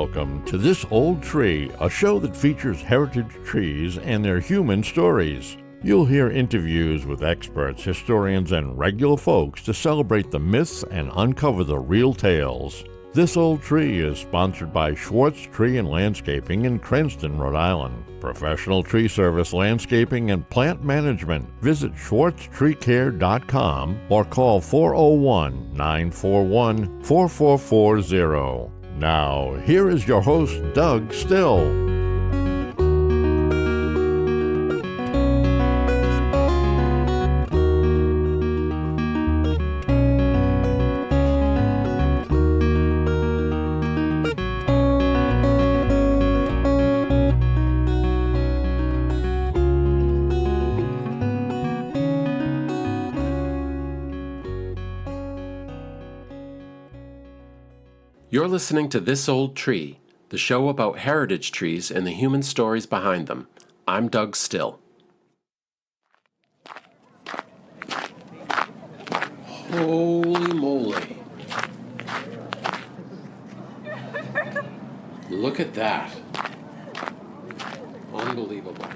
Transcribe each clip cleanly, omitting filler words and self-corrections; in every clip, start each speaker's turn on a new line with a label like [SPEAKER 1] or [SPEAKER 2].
[SPEAKER 1] welcome to This Old Tree, a show that features heritage trees and their human stories. You'll hear interviews with experts, historians, and regular folks to celebrate the myths and uncover the real tales. This Old Tree is sponsored by Schwartz Tree and Landscaping in Cranston, Rhode Island. Professional tree service, landscaping, and plant management. Visit schwartztreecare.com or call 401-941-4440. Now, here is your host, Doug Still.
[SPEAKER 2] You're listening to This Old Tree, the show about heritage trees and the human stories behind them. I'm Doug Still. Holy moly. Look at that. Unbelievable.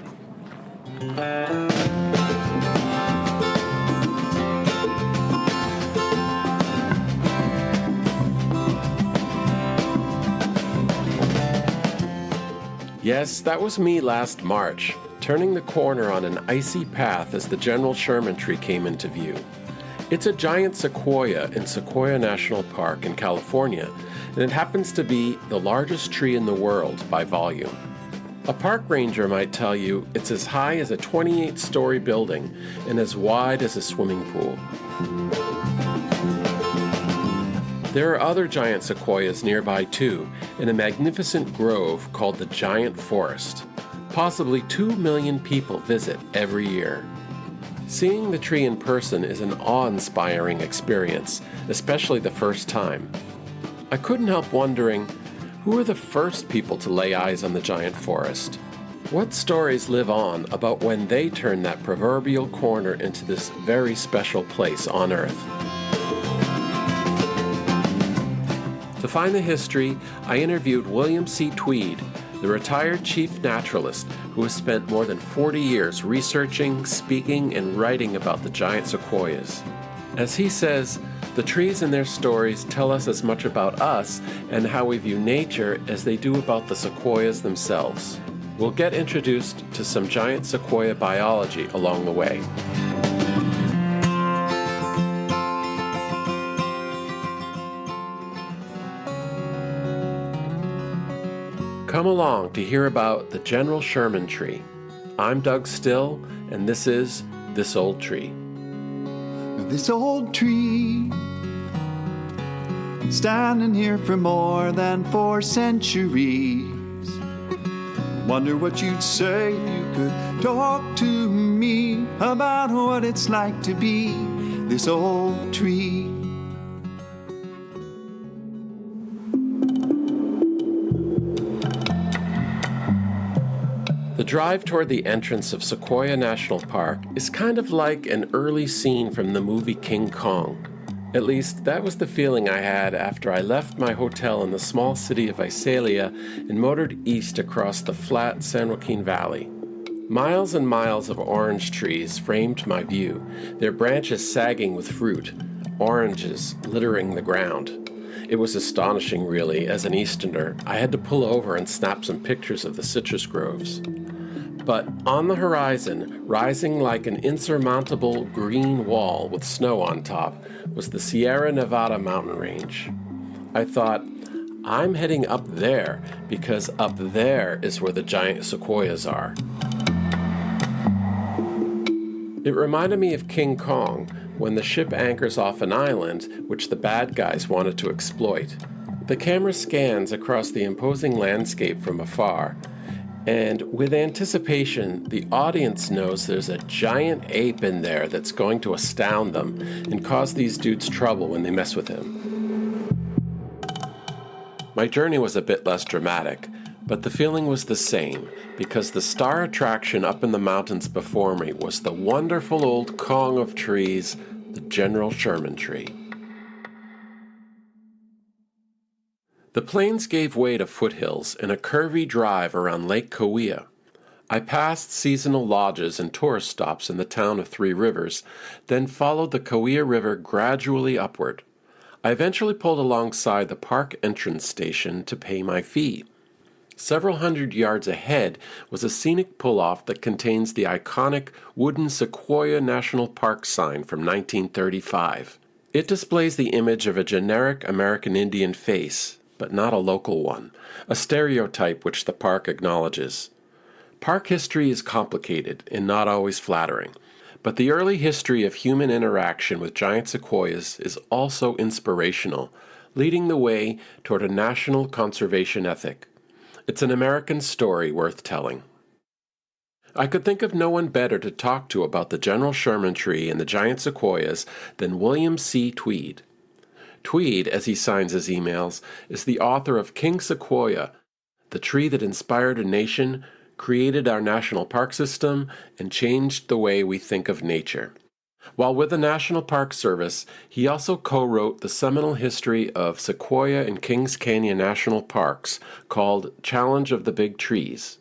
[SPEAKER 2] Yes, that was me last March, turning the corner on an icy path as the General Sherman Tree came into view. It's a giant sequoia in Sequoia National Park in California, and it happens to be the largest tree in the world by volume. A park ranger might tell you it's as high as a 28-story building and as wide as a swimming pool. There are other giant sequoias nearby too, in a magnificent grove called the Giant Forest. Possibly 2 million people visit every year. Seeing the tree in person is an awe-inspiring experience, especially the first time. I couldn't help wondering, who were the first people to lay eyes on the Giant Forest? What stories live on about when they turned that proverbial corner into this very special place on Earth? To find the history, I interviewed William C. Tweed, the retired chief naturalist who has spent more than 40 years researching, speaking, and writing about the giant sequoias. As he says, the trees and their stories tell us as much about us and how we view nature as they do about the sequoias themselves. We'll get introduced to some giant sequoia biology along the way. Come along to hear about the General Sherman Tree. I'm Doug Still, and this is This Old Tree.
[SPEAKER 3] This old tree, standing here for more than 4 centuries. Wonder what you'd say if you could talk to me about what it's like to be this old tree.
[SPEAKER 2] The drive toward the entrance of Sequoia National Park is kind of like an early scene from the movie King Kong. At least, that was the feeling I had after I left my hotel in the small city of Visalia and motored east across the flat San Joaquin Valley. Miles and miles of orange trees framed my view, their branches sagging with fruit, oranges littering the ground. It was astonishing, really. As an Easterner, I had to pull over and snap some pictures of the citrus groves. But on the horizon, rising like an insurmountable green wall with snow on top, was the Sierra Nevada mountain range. I thought, I'm heading up there because up there is where the giant sequoias are. It reminded me of King Kong, when the ship anchors off an island which the bad guys wanted to exploit. The camera scans across the imposing landscape from afar, and with anticipation, the audience knows there's a giant ape in there that's going to astound them and cause these dudes trouble when they mess with him. My journey was a bit less dramatic, but the feeling was the same, because the star attraction up in the mountains before me was the wonderful old Kong of trees, the General Sherman Tree. The plains gave way to foothills in a curvy drive around Lake Kauai. I passed seasonal lodges and tourist stops in the town of Three Rivers, then followed the Kauai River gradually upward. I eventually pulled alongside the park entrance station to pay my fee. Several hundred yards ahead was a scenic pull-off that contains the iconic wooden Sequoia National Park sign from 1935. It displays the image of a generic American Indian face, but not a local one, a stereotype which the park acknowledges. Park history is complicated and not always flattering, but the early history of human interaction with giant sequoias is also inspirational, leading the way toward a national conservation ethic. It's an American story worth telling. I could think of no one better to talk to about the General Sherman Tree and the giant sequoias than William C. Tweed. Tweed, as he signs his emails, is the author of King Sequoia, the tree that inspired a nation, created our national park system, and changed the way we think of nature. While with the National Park Service, he also co-wrote the seminal history of Sequoia and Kings Canyon National Parks called Challenge of the Big Trees.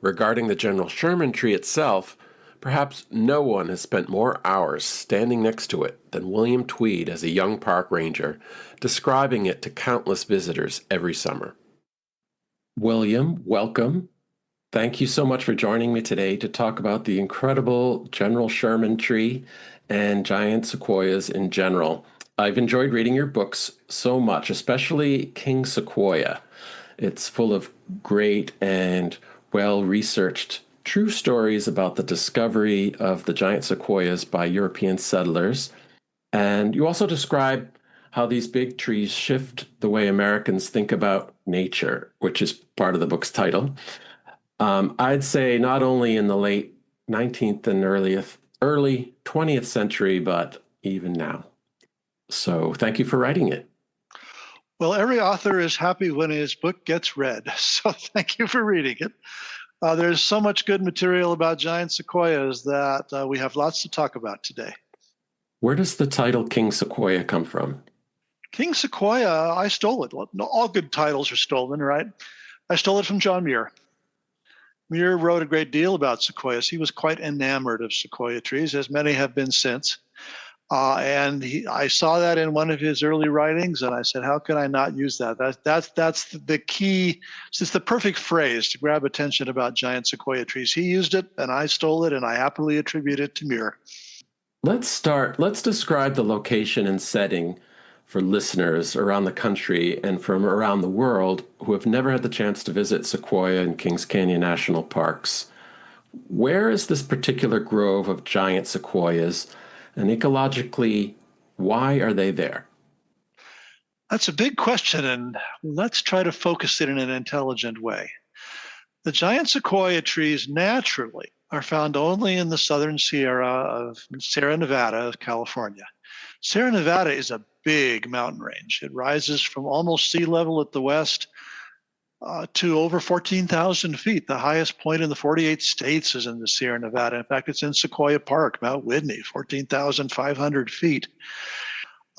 [SPEAKER 2] Regarding the General Sherman Tree itself, perhaps no one has spent more hours standing next to it than William Tweed as a young park ranger, describing it to countless visitors every summer. William, welcome. Thank you so much for joining me today to talk about the incredible General Sherman Tree and giant sequoias in general. I've enjoyed reading your books so much, especially King Sequoia. It's full of great and well-researched true stories about the discovery of the giant sequoias by European settlers. And you also describe how these big trees shift the way Americans think about nature, which is part of the book's title. I'd say not only in the late 19th and early 20th century, but even now. So thank you for writing it.
[SPEAKER 4] Well, every author is happy when his book gets read, so thank you for reading it. There's so much good material about giant sequoias that we have lots to talk about today.
[SPEAKER 2] Where does the title King Sequoia come from?
[SPEAKER 4] King Sequoia, I stole it. All good titles are stolen, right? I stole it from John Muir. Muir wrote a great deal about sequoias. He was quite enamored of sequoia trees, as many have been since. I saw that in one of his early writings, and I said, how can I not use that? That's the key. It's the perfect phrase to grab attention about giant sequoia trees. He used it, and I stole it, and I happily attribute it to Muir.
[SPEAKER 2] Let's describe the location and setting for listeners around the country and from around the world who have never had the chance to visit Sequoia and Kings Canyon National Parks. Where is this particular grove of giant sequoias, and ecologically, why are they there?
[SPEAKER 4] That's a big question, and let's try to focus it in an intelligent way. The giant sequoia trees naturally are found only in the southern Sierra Nevada of California. Sierra Nevada is a big mountain range. It rises from almost sea level at the west to over 14,000 feet. The highest point in the 48 states is in the Sierra Nevada. In fact, it's in Sequoia Park, Mount Whitney, 14,500 feet.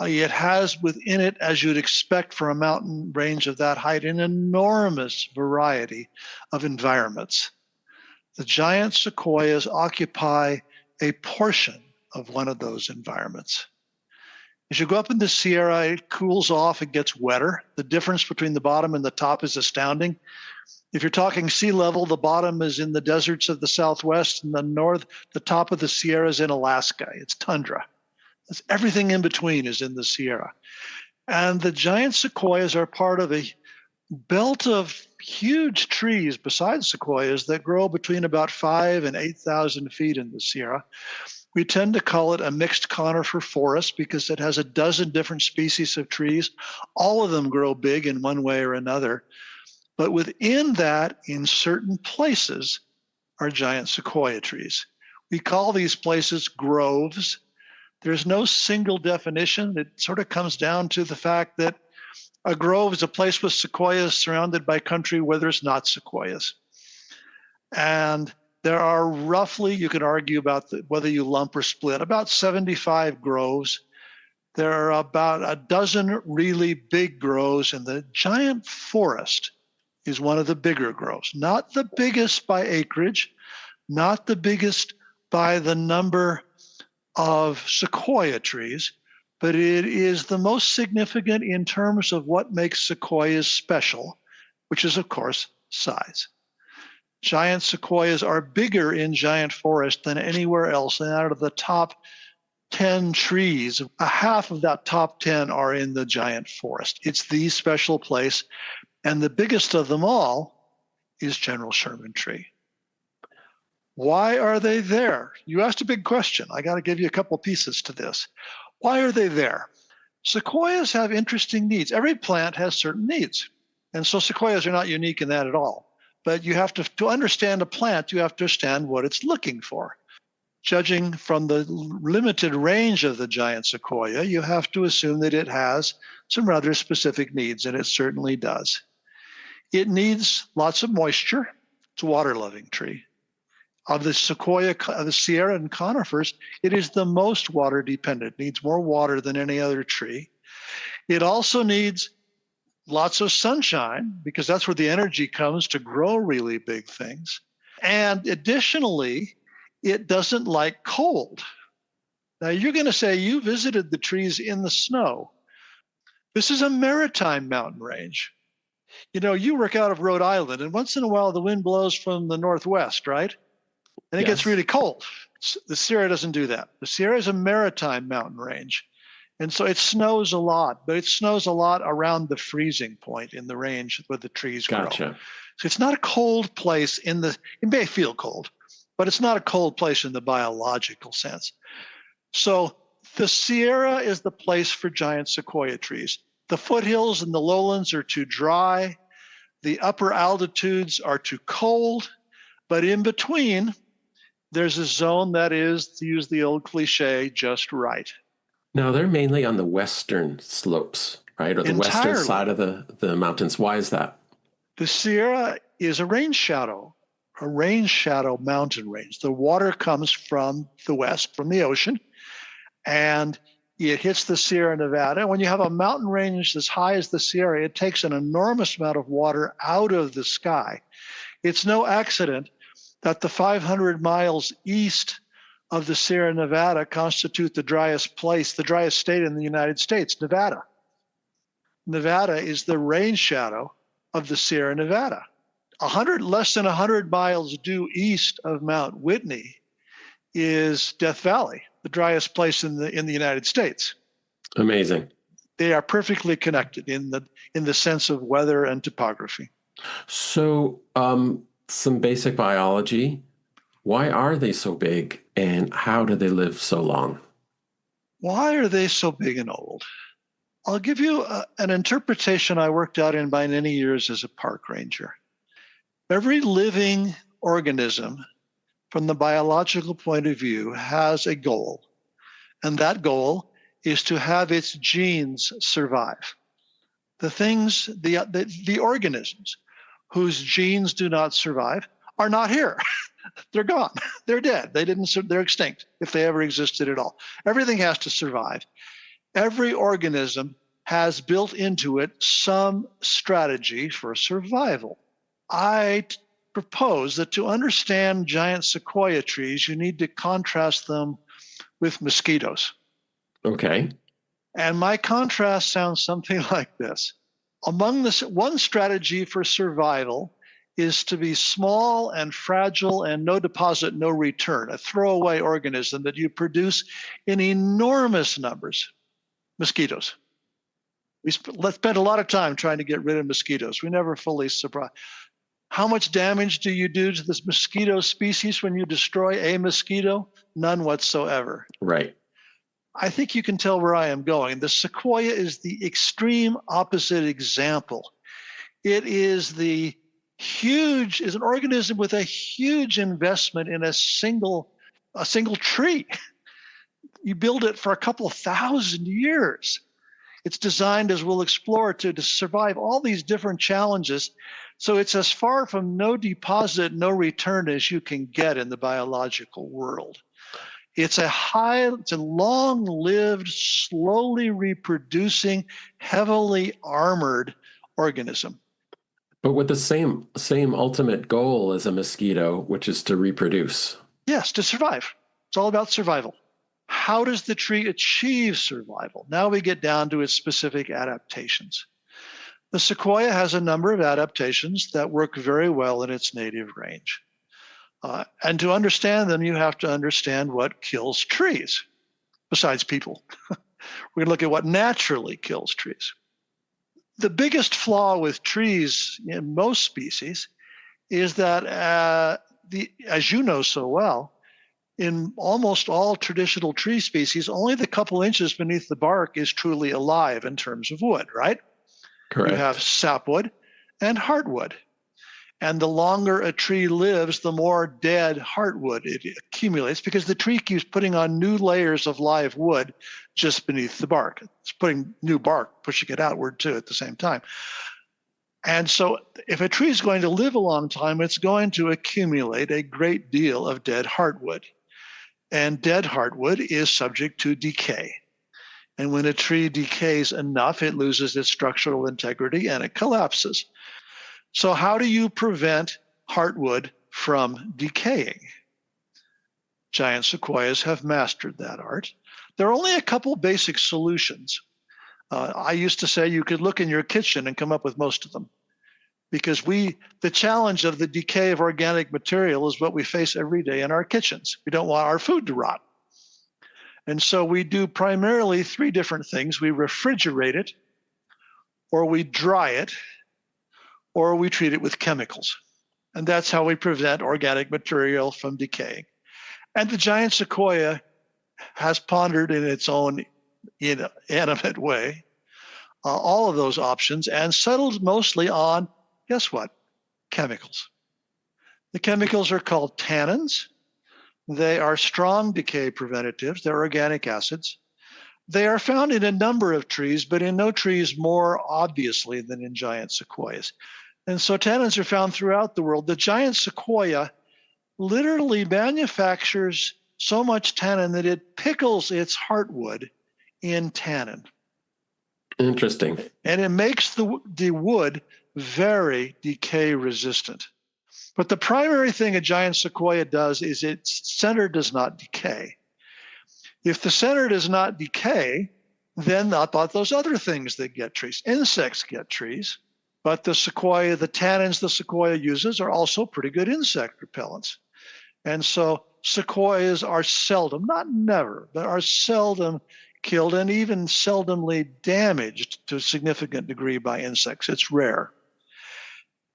[SPEAKER 4] It has within it, as you'd expect for a mountain range of that height, an enormous variety of environments. The giant sequoias occupy a portion of one of those environments. As you go up in the Sierra, it cools off, it gets wetter. The difference between the bottom and the top is astounding. If you're talking sea level, the bottom is in the deserts of the Southwest, and the top of the Sierra is in Alaska. It's tundra. Everything in between is in the Sierra. And the giant sequoias are part of a belt of huge trees besides sequoias that grow between about 5,000 and 8,000 feet in the Sierra. We tend to call it a mixed conifer forest because it has a dozen different species of trees. All of them grow big in one way or another. But within that, in certain places, are giant sequoia trees. We call these places groves. There's no single definition. It sort of comes down to the fact that a grove is a place with sequoias surrounded by country where there's not sequoias. And there are roughly, you could argue about whether you lump or split, about 75 groves There are about a dozen really big groves, and the giant forest is one of the bigger groves. Not the biggest by acreage, not the biggest by the number of sequoia trees, but it is the most significant in terms of what makes sequoias special, which is, of course, size. Giant sequoias are bigger in giant forest than anywhere else, and out of the top 10 trees, a half of that top 10 are in the giant forest. It's the special place, and the biggest of them all is General Sherman Tree. Why are they there? You asked a big question. I got to give you a couple pieces to this. Why are they there? Sequoias have interesting needs. Every plant has certain needs, and so sequoias are not unique in that at all. But you have to understand a plant, you have to understand what it's looking for. Judging from the limited range of the giant sequoia, you have to assume that it has some rather specific needs, and it certainly does. It needs lots of moisture. It's a water-loving tree. Of the sequoia, the Sierra and conifers, it is the most water-dependent. It needs more water than any other tree. It also needs lots of sunshine, because that's where the energy comes to grow really big things. And additionally, it doesn't like cold. Now, you're going to say you visited the trees in the snow. This is a maritime mountain range. You know, you work out of Rhode Island, and once in a while the wind blows from the northwest, right? And it gets really cold. The Sierra doesn't do that. The Sierra is a maritime mountain range. And so it snows a lot, but it snows a lot around the freezing point in the range where the trees grow.
[SPEAKER 2] Gotcha.
[SPEAKER 4] So it's not a cold place it may feel cold, but it's not a cold place in the biological sense. So the Sierra is the place for giant sequoia trees. The foothills and the lowlands are too dry. The upper altitudes are too cold. But in between, there's a zone that is, to use the old cliche, just right.
[SPEAKER 2] Now, they're mainly on the western slopes, right? Or the western side of the mountains. Why is that?
[SPEAKER 4] The Sierra is a rain shadow mountain range. The water comes from the west, from the ocean, and it hits the Sierra Nevada. When you have a mountain range as high as the Sierra, it takes an enormous amount of water out of the sky. It's no accident that the 500 miles east of the Sierra Nevada constitute the driest state in the United States, Nevada. Nevada is the rain shadow of the Sierra Nevada. Less than 100 miles due east of Mount Whitney is Death Valley, the driest place in the United States.
[SPEAKER 2] Amazing.
[SPEAKER 4] They are perfectly connected in the sense of weather and topography.
[SPEAKER 2] So, some basic biology. Why are they so big, and how do they live so long?
[SPEAKER 4] Why are they so big and old? I'll give you an interpretation I worked out in by many years as a park ranger. Every living organism, from the biological point of view, has a goal, and that goal is to have its genes survive. The organisms whose genes do not survive are not here. They're gone. They're dead. They're extinct if they ever existed at all. Everything has to survive. Every organism has built into it some strategy for survival. I propose that to understand giant sequoia trees, you need to contrast them with mosquitoes.
[SPEAKER 2] Okay.
[SPEAKER 4] And my contrast sounds something like this. One strategy for survival is to be small and fragile and no deposit, no return, a throwaway organism that you produce in enormous numbers. Mosquitoes. We spent a lot of time trying to get rid of mosquitoes. We never fully survive. How much damage do you do to this mosquito species when you destroy a mosquito? None whatsoever.
[SPEAKER 2] Right.
[SPEAKER 4] I think you can tell where I am going. The sequoia is the extreme opposite example. It is an organism with a huge investment in a single tree. You build it for a couple of thousand years. It's designed, as we'll explore, to survive all these different challenges. So it's as far from no deposit, no return as you can get in the biological world. It's a long-lived, slowly reproducing, heavily armored organism.
[SPEAKER 2] But with the same ultimate goal as a mosquito, which is to reproduce.
[SPEAKER 4] Yes, to survive. It's all about survival. How does the tree achieve survival? Now we get down to its specific adaptations. The sequoia has a number of adaptations that work very well in its native range. And to understand them, you have to understand what kills trees, besides people. We're going to look at what naturally kills trees. The biggest flaw with trees in most species is that, as you know so well, in almost all traditional tree species, only the couple inches beneath the bark is truly alive in terms of wood, right?
[SPEAKER 2] Correct.
[SPEAKER 4] You have sapwood and heartwood. And the longer a tree lives, the more dead heartwood it accumulates because the tree keeps putting on new layers of live wood just beneath the bark. It's putting new bark, pushing it outward too at the same time. And so if a tree is going to live a long time, it's going to accumulate a great deal of dead heartwood. And dead heartwood is subject to decay. And when a tree decays enough, it loses its structural integrity and it collapses. So how do you prevent heartwood from decaying? Giant sequoias have mastered that art. There are only a couple basic solutions. I used to say you could look in your kitchen and come up with most of them, because the challenge of the decay of organic material is what we face every day in our kitchens. We don't want our food to rot. And so we do primarily three different things. We refrigerate it, or we dry it, or we treat it with chemicals. And that's how we prevent organic material from decaying. And the giant sequoia has pondered in its own animate way all of those options and settled mostly on, guess what? Chemicals. The chemicals are called tannins. They are strong decay preventatives. They're organic acids. They are found in a number of trees, but in no trees more obviously than in giant sequoias. And so tannins are found throughout the world. The giant sequoia literally manufactures so much tannin that it pickles its heartwood in tannin.
[SPEAKER 2] Interesting.
[SPEAKER 4] And it makes the wood very decay resistant. But the primary thing a giant sequoia does is its center does not decay. If the center does not decay, then not about those other things that get trees. Insects get trees. But the tannins the sequoia uses are also pretty good insect repellents. And so sequoias are seldom, not never, but are seldom killed and even seldomly damaged to a significant degree by insects. It's rare.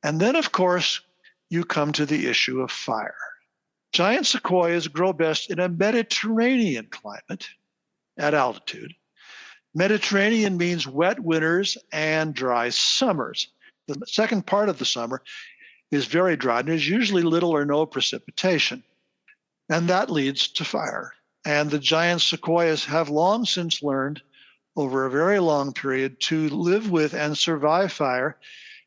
[SPEAKER 4] And then, of course, you come to the issue of fire. Giant sequoias grow best in a Mediterranean climate at altitude. Mediterranean means wet winters and dry summers. The second part of the summer is very dry, and there's usually little or no precipitation. And that leads to fire. And the giant sequoias have long since learned, over a very long period, to live with and survive fire.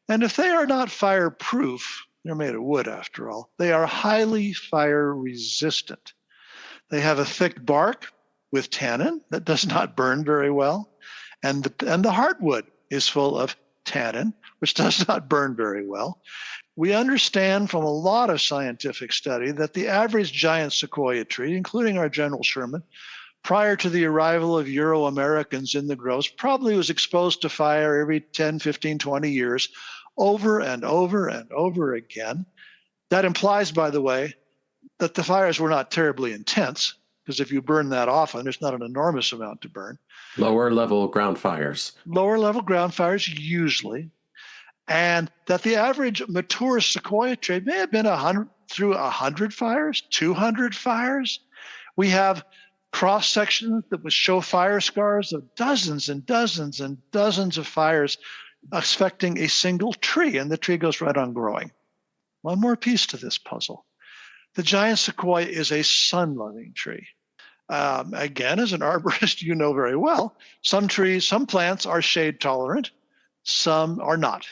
[SPEAKER 4] And if they are not fireproof, they're made of wood after all, they are highly fire resistant. They have a thick bark with tannin that does not burn very well. And the heartwood is full of tannin, which does not burn very well. We understand from a lot of scientific study that the average giant sequoia tree, including our General Sherman, prior to the arrival of Euro-Americans in the groves, probably was exposed to fire every 10, 15, 20 years, over and over and over again. That implies, by the way, that the fires were not terribly intense, because if you burn that often, there's not an enormous amount to burn.
[SPEAKER 2] Lower level ground fires.
[SPEAKER 4] Lower level ground fires usually. And that the average mature sequoia tree may have been 100 fires, 200 fires. We have cross sections that would show fire scars of dozens and dozens and dozens of fires affecting a single tree, and the tree goes right on growing. One more piece to this puzzle. The giant sequoia is a sun-loving tree. Again, as an arborist, you know very well, some plants are shade tolerant, some are not.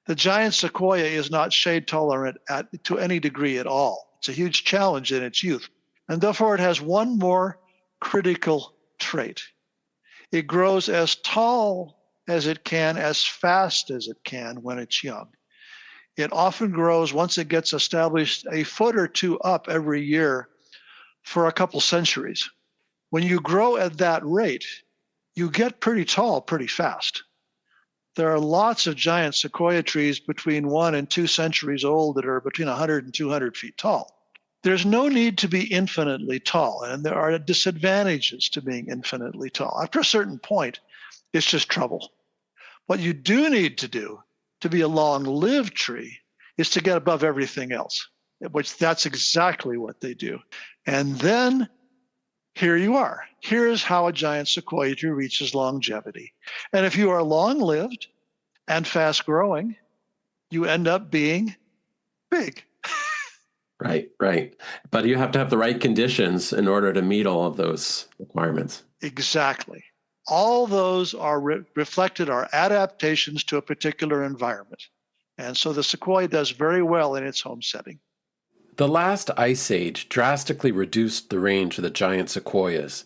[SPEAKER 4] The giant sequoia is not shade tolerant to any degree at all. It's a huge challenge in its youth. And therefore, it has one more critical trait. It grows as tall as it can, as fast as it can when it's young. It often grows, once it gets established, a foot or two up every year for a couple centuries. When you grow at that rate, you get pretty tall pretty fast. There are lots of giant sequoia trees between 1 and 2 centuries old that are between 100 and 200 feet tall. There's no need to be infinitely tall, and there are disadvantages to being infinitely tall. After a certain point, it's just trouble. What you do need to do to be a long-lived tree is to get above everything else, which that's exactly what they do. And then here you are. Here's how a giant sequoia tree reaches longevity. And if you are long-lived and fast-growing, you end up being big.
[SPEAKER 2] Right. But you have to have the right conditions in order to meet all of those requirements.
[SPEAKER 4] Exactly. All those are reflected are adaptations to a particular environment. And so the sequoia does very well in its home setting.
[SPEAKER 2] The last ice age drastically reduced the range of the giant sequoias,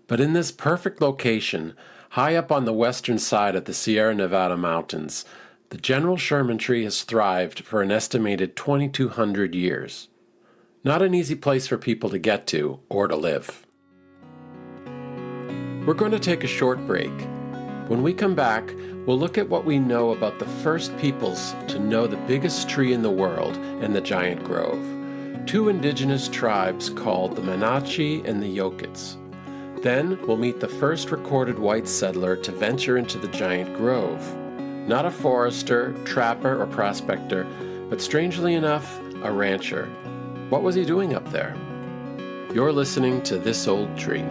[SPEAKER 2] but in this perfect location, high up on the western side of the Sierra Nevada mountains, the General Sherman Tree has thrived for an estimated 2,200 years. Not an easy place for people to get to or to live. We're going to take a short break. When we come back, we'll look at what we know about the first peoples to know the biggest tree in the world and the giant grove. 2 indigenous tribes called the Monache and the Yokuts. Then we'll meet the first recorded white settler to venture into the giant grove. Not a forester, trapper, or prospector, but strangely enough, a rancher. What was he doing up there? You're listening to This Old Tree.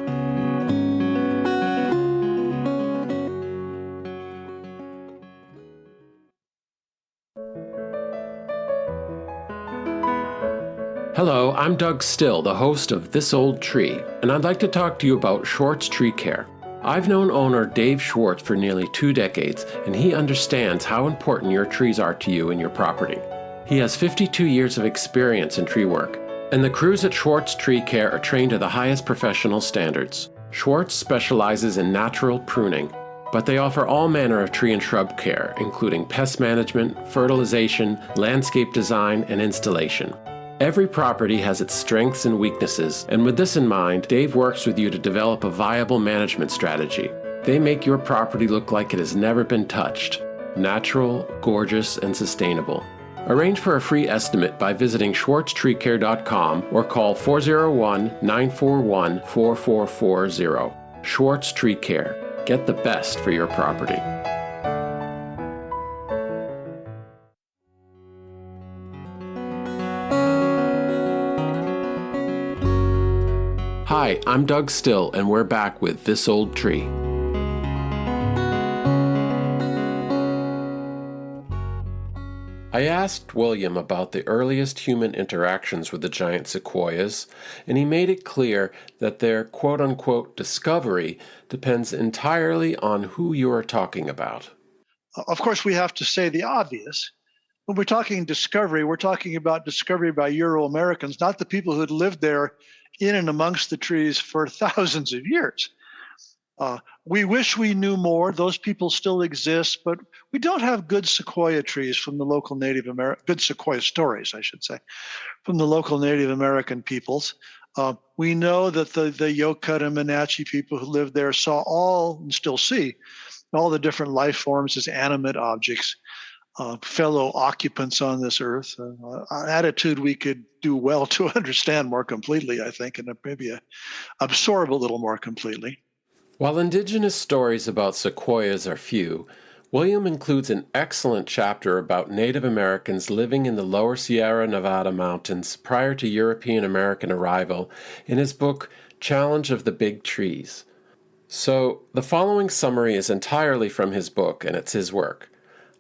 [SPEAKER 2] Hello, I'm Doug Still, the host of This Old Tree, and I'd like to talk to you about Schwartz Tree Care. I've known owner Dave Schwartz for nearly 2 decades, and he understands how important your trees are to you and your property. He has 52 years of experience in tree work, and the crews at Schwartz Tree Care are trained to the highest professional standards. Schwartz specializes in natural pruning, but they offer all manner of tree and shrub care, including pest management, fertilization, landscape design, and installation. Every property has its strengths and weaknesses, and with this in mind, Dave works with you to develop a viable management strategy. They make your property look like it has never been touched. Natural, gorgeous, and sustainable. Arrange for a free estimate by visiting schwartztreecare.com or call 401-941-4440. Schwartz Tree Care. Get the best for your property. Hi, I'm Doug Still, and we're back with This Old Tree. I asked William about the earliest human interactions with the giant sequoias, and he made it clear that their quote-unquote discovery depends entirely on who you are talking about.
[SPEAKER 4] Of course, we have to say the obvious. When we're talking discovery, we're talking about discovery by Euro-Americans, not the people who had lived there in and amongst the trees for thousands of years. We wish we knew more. Those people still exist, but we don't have good sequoia trees from the local Native American, good sequoia stories, I should say, from the local Native American peoples. We know that the Yokut and Monache people who lived there saw all, and still see, all the different life forms as animate objects, fellow occupants on this earth, an attitude we could do well to understand more completely, I think, and maybe absorb a little more completely.
[SPEAKER 2] While indigenous stories about sequoias are few, William includes an excellent chapter about Native Americans living in the lower Sierra Nevada mountains prior to European American arrival in his book, Challenge of the Big Trees. So, the following summary is entirely from his book, and it's his work.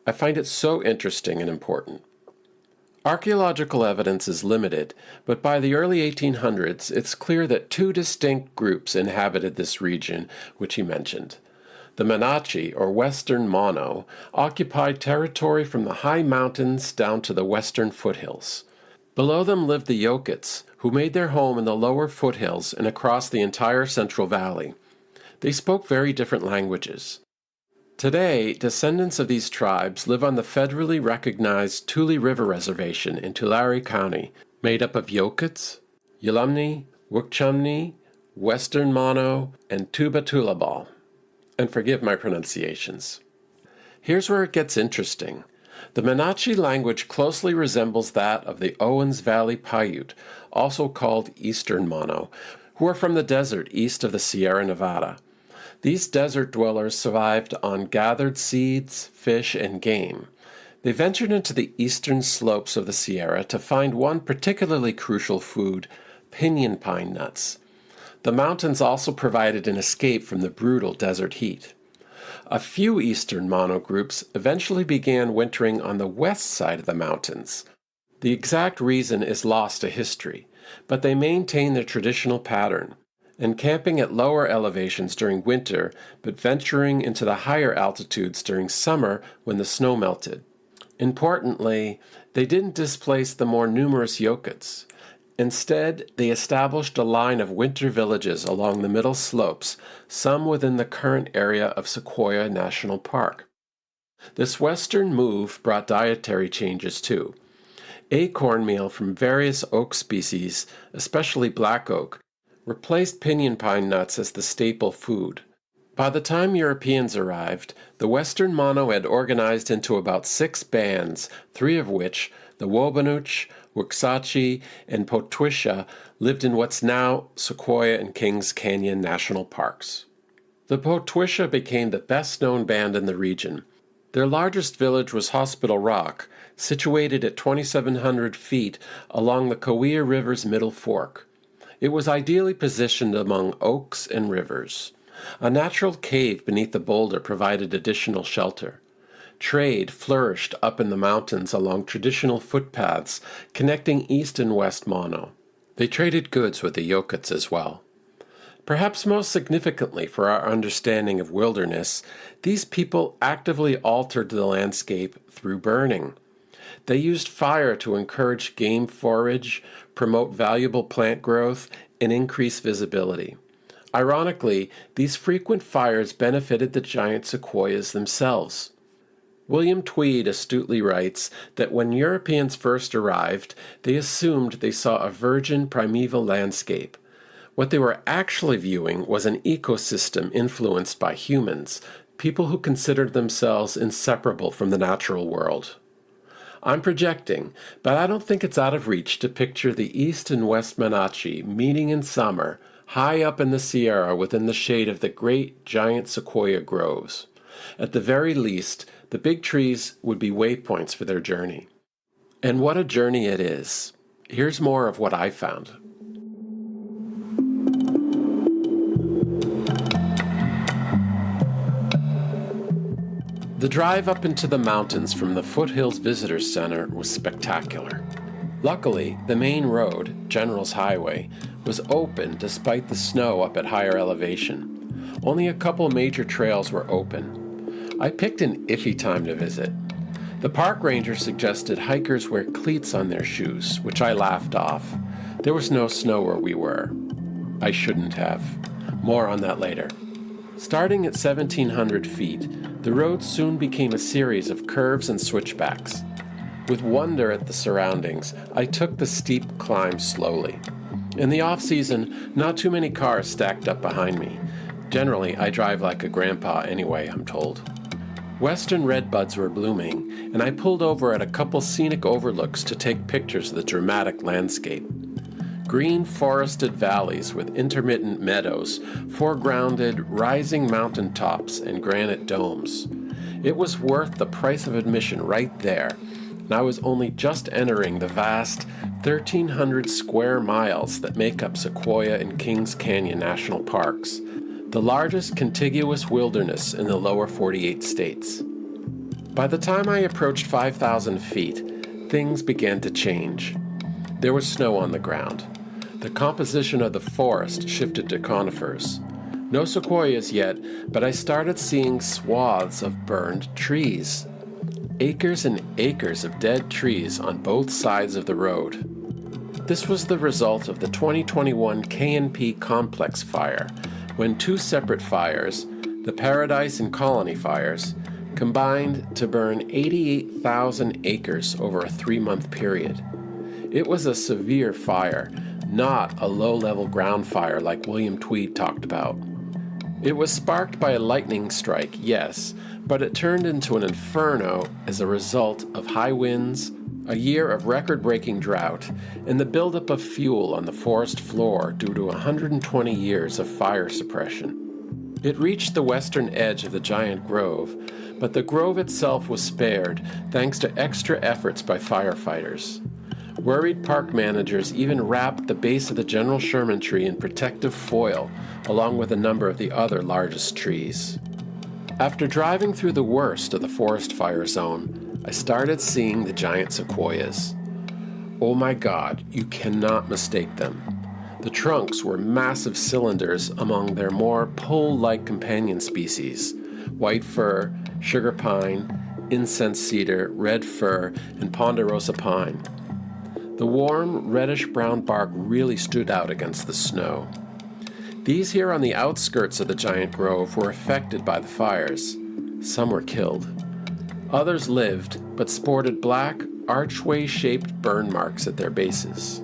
[SPEAKER 2] I find it so interesting and important. Archaeological evidence is limited, but by the early 1800s, it's clear that 2 distinct groups inhabited this region, which he mentioned. The Monache, or Western Mono, occupied territory from the high mountains down to the western foothills. Below them lived the Yokuts, who made their home in the lower foothills and across the entire Central Valley. They spoke very different languages. Today, descendants of these tribes live on the federally recognized Tule River Reservation in Tulare County, made up of Yokuts, Yalamni, Wukchumni, Western Mono, and Tuba-Tulabal. And forgive my pronunciations. Here's where it gets interesting. The Monache language closely resembles that of the Owens Valley Paiute, also called Eastern Mono, who are from the desert east of the Sierra Nevada. These desert dwellers survived on gathered seeds, fish, and game. They ventured into the eastern slopes of the Sierra to find one particularly crucial food, pinyon pine nuts. The mountains also provided an escape from the brutal desert heat. A few eastern mono groups eventually began wintering on the west side of the mountains. The exact reason is lost to history, but they maintain their traditional pattern, encamping at lower elevations during winter, but venturing into the higher altitudes during summer when the snow melted. Importantly, they didn't displace the more numerous Yokuts. Instead, they established a line of winter villages along the middle slopes, some within the current area of Sequoia National Park. This western move brought dietary changes too. Acorn meal from various oak species, especially black oak, replaced pinyon pine nuts as the staple food. By the time Europeans arrived, the Western Mono had organized into about 6 bands, 3 of which, the Wobunich, Waxahachie, and Potwisha, lived in what's now Sequoia and Kings Canyon National Parks. The Potwisha became the best-known band in the region. Their largest village was Hospital Rock, situated at 2,700 feet along the Kaweah River's middle fork. It was ideally positioned among oaks and rivers. A natural cave beneath the boulder provided additional shelter. Trade flourished up in the mountains along traditional footpaths connecting east and west Mono. They traded goods with the Yokuts as well. Perhaps most significantly for our understanding of wilderness, these people actively altered the landscape through burning. They used fire to encourage game forage, promote valuable plant growth, and increase visibility. Ironically, these frequent fires benefited the giant sequoias themselves. William Tweed astutely writes that when Europeans first arrived, they assumed they saw a virgin primeval landscape. What they were actually viewing was an ecosystem influenced by humans, people who considered themselves inseparable from the natural world. I'm projecting, but I don't think it's out of reach to picture the East and West Monache meeting in summer, high up in the Sierra within the shade of the great giant sequoia groves. At the very least, the big trees would be waypoints for their journey. And what a journey it is. Here's more of what I found. The drive up into the mountains from the Foothills Visitor Center was spectacular. Luckily, the main road, General's Highway, was open despite the snow up at higher elevation. Only a couple major trails were open. I picked an iffy time to visit. The park ranger suggested hikers wear cleats on their shoes, which I laughed off. There was no snow where we were. I shouldn't have. More on that later. Starting at 1,700 feet, the road soon became a series of curves and switchbacks. With wonder at the surroundings, I took the steep climb slowly. In the off-season, not too many cars stacked up behind me. Generally, I drive like a grandpa anyway, I'm told. Western redbuds were blooming, and I pulled over at a couple scenic overlooks to take pictures of the dramatic landscape. Green forested valleys with intermittent meadows foregrounded rising mountain tops and granite domes. It was worth the price of admission right there, and I was only just entering the vast 1,300 square miles that make up Sequoia and Kings Canyon National Parks, the largest contiguous wilderness in the lower 48 states. By the time I approached 5,000 feet, things began to change. There was snow on the ground. The composition of the forest shifted to conifers. No sequoias yet, but I started seeing swaths of burned trees. Acres and acres of dead trees on both sides of the road. This was the result of the 2021 K&P Complex fire, when two separate fires, the Paradise and Colony fires, combined to burn 88,000 acres over a 3-month period. It was a severe fire, not a low-level ground fire like William Tweed talked about. It was sparked by a lightning strike, yes, but it turned into an inferno as a result of high winds, a year of record-breaking drought, and the buildup of fuel on the forest floor due to 120 years of fire suppression. It reached the western edge of the giant grove, but the grove itself was spared thanks to extra efforts by firefighters. Worried park managers even wrapped the base of the General Sherman Tree in protective foil, along with a number of the other largest trees. After driving through the worst of the forest fire zone, I started seeing the giant sequoias. Oh my God, you cannot mistake them. The trunks were massive cylinders among their more pole-like companion species: white fir, sugar pine, incense cedar, red fir, and ponderosa pine. The warm, reddish-brown bark really stood out against the snow. These here on the outskirts of the giant grove were affected by the fires. Some were killed. Others lived, but sported black, archway-shaped burn marks at their bases.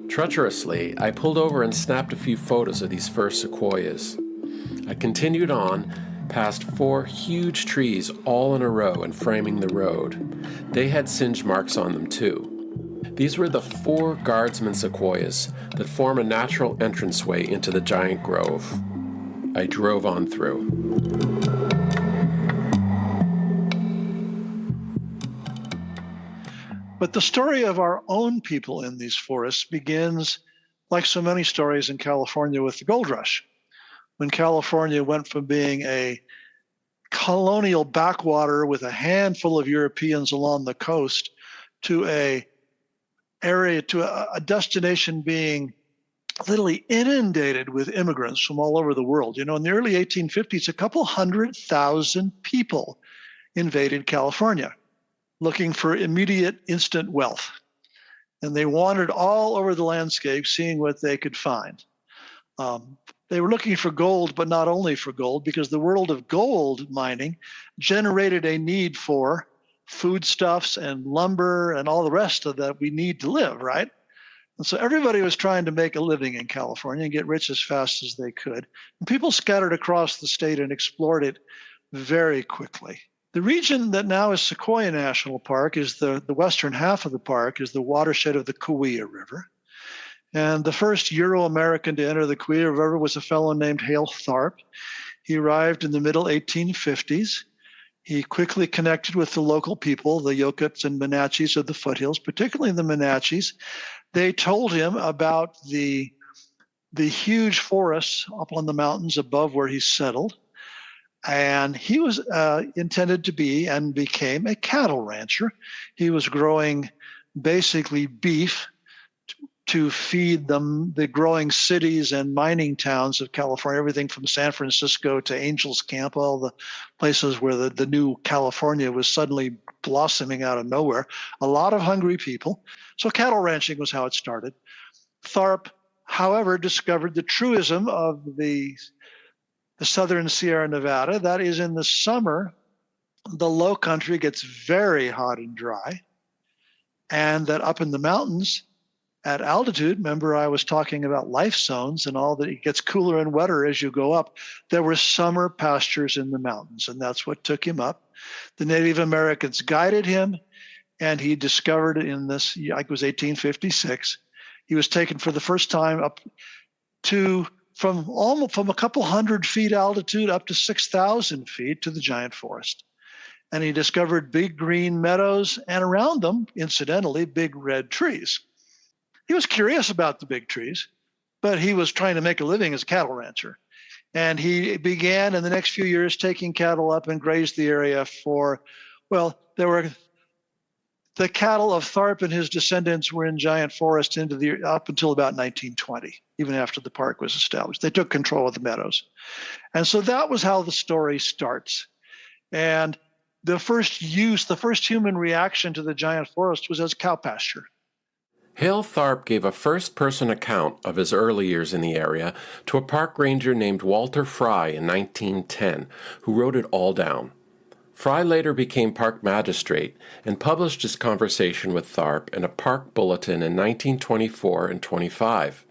[SPEAKER 2] Treacherously, I pulled over and snapped a few photos of these first sequoias. I continued on, past 4 huge trees all in a row and framing the road. They had singe marks on them too. These were the 4 guardsman sequoias that form a natural entranceway into the giant grove. I drove on through.
[SPEAKER 4] But the story of our own people in these forests begins, like so many stories in California, with the gold rush. When California went from being a colonial backwater with a handful of Europeans along the coast to a destination being literally inundated with immigrants from all over the world. In the early 1850s, a couple 100,000 people invaded California looking for immediate, instant wealth. And they wandered all over the landscape, seeing what they could find. They were looking for gold, but not only for gold, because the world of gold mining generated a need for foodstuffs and lumber and all the rest of that we need to live, right? And so everybody was trying to make a living in California and get rich as fast as they could. And people scattered across the state and explored it very quickly. The region that now is Sequoia National Park is the western half of the park is the watershed of the Sequoia River. And the first Euro-American to enter the Sequoia River was a fellow named Hale Tharp. He arrived in the middle 1850s. He quickly connected with the local people, the Yokuts and Monaches of the foothills, particularly the Monaches. They told him about the huge forests up on the mountains above where he settled. And he was intended to be and became a cattle rancher. He was growing basically beef to feed the growing cities and mining towns of California, everything from San Francisco to Angels Camp, all the places where the new California was suddenly blossoming out of nowhere. A lot of hungry people. So cattle ranching was how it started. Tharp, however, discovered the truism of the southern Sierra Nevada. That is, in the summer, the low country gets very hot and dry. And that up in the mountains, at altitude, remember I was talking about life zones and all that, it gets cooler and wetter as you go up. There were summer pastures in the mountains, and that's what took him up. The Native Americans guided him, and he discovered in this, it was 1856, he was taken for the first time up to from a couple hundred feet altitude up to 6,000 feet to the giant forest. And he discovered big green meadows, and around them, incidentally, big red trees. He was curious about the big trees, but he was trying to make a living as a cattle rancher. And he began in the next few years taking cattle up and grazed the area for, the cattle of Tharp and his descendants were in giant forest up until about 1920, even after the park was established. They took control of the meadows. And so that was how the story starts. And the first human reaction to the giant forest was as cow pasture.
[SPEAKER 2] Hale Tharp gave a first-person account of his early years in the area to a park ranger named Walter Fry in 1910, who wrote it all down. Fry later became park magistrate and published his conversation with Tharp in a park bulletin in 1924 and 25.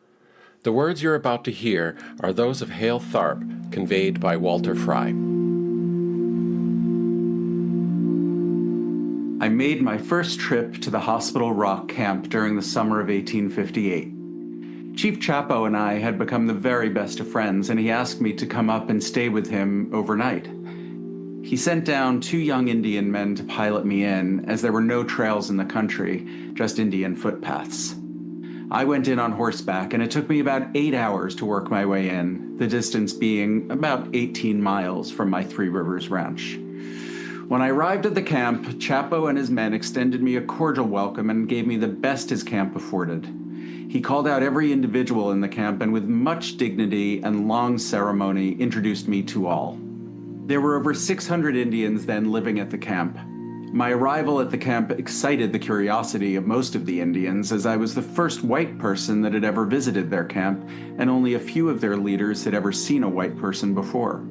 [SPEAKER 2] The words you're about to hear are those of Hale Tharp, conveyed by Walter Fry.
[SPEAKER 5] I made my first trip to the Hospital Rock camp during the summer of 1858. Chief Chapo and I had become the very best of friends, and he asked me to come up and stay with him overnight. He sent down 2 young Indian men to pilot me in, as there were no trails in the country, just Indian footpaths. I went in on horseback, and it took me about 8 hours to work my way in, the distance being about 18 miles from my Three Rivers ranch. When I arrived at the camp, Chapo and his men extended me a cordial welcome and gave me the best his camp afforded. He called out every individual in the camp and with much dignity and long ceremony introduced me to all. There were over 600 Indians then living at the camp. My arrival at the camp excited the curiosity of most of the Indians, as I was the first white person that had ever visited their camp, and only a few of their leaders had ever seen a white person before.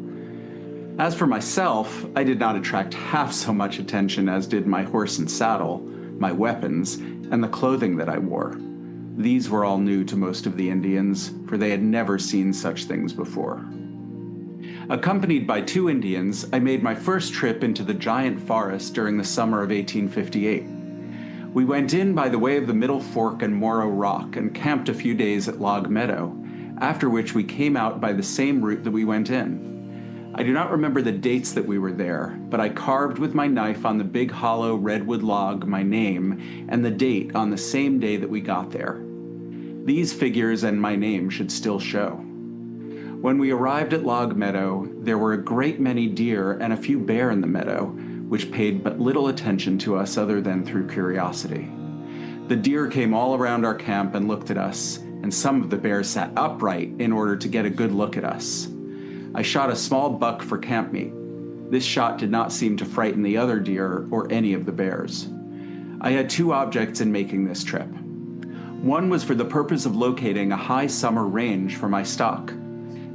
[SPEAKER 5] As for myself, I did not attract half so much attention as did my horse and saddle, my weapons, and the clothing that I wore. These were all new to most of the Indians, for they had never seen such things before. Accompanied by 2 Indians, I made my first trip into the giant forest during the summer of 1858. We went in by the way of the Middle Fork and Morrow Rock and camped a few days at Log Meadow, after which we came out by the same route that we went in. I do not remember the dates that we were there, but I carved with my knife on the big hollow redwood log my name and the date on the same day that we got there. These figures and my name should still show. When we arrived at Log Meadow, there were a great many deer and a few bear in the meadow, which paid but little attention to us other than through curiosity. The deer came all around our camp and looked at us, and some of the bears sat upright in order to get a good look at us. I shot a small buck for camp meat. This shot did not seem to frighten the other deer or any of the bears. I had 2 objects in making this trip. One was for the purpose of locating a high summer range for my stock,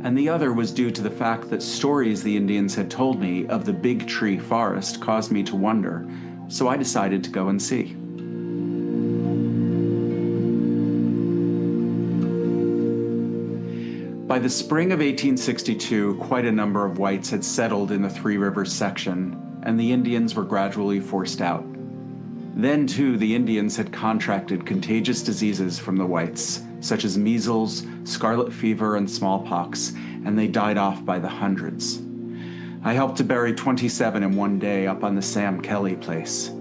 [SPEAKER 5] and the other was due to the fact that stories the Indians had told me of the Big Tree Forest caused me to wonder, so I decided to go and see. By the spring of 1862, quite a number of whites had settled in the Three Rivers section, and the Indians were gradually forced out. Then, too, the Indians had contracted contagious diseases from the whites, such as measles, scarlet fever, and smallpox, and they died off by the hundreds. I helped to bury 27 in one day up on the Sam Kelly place.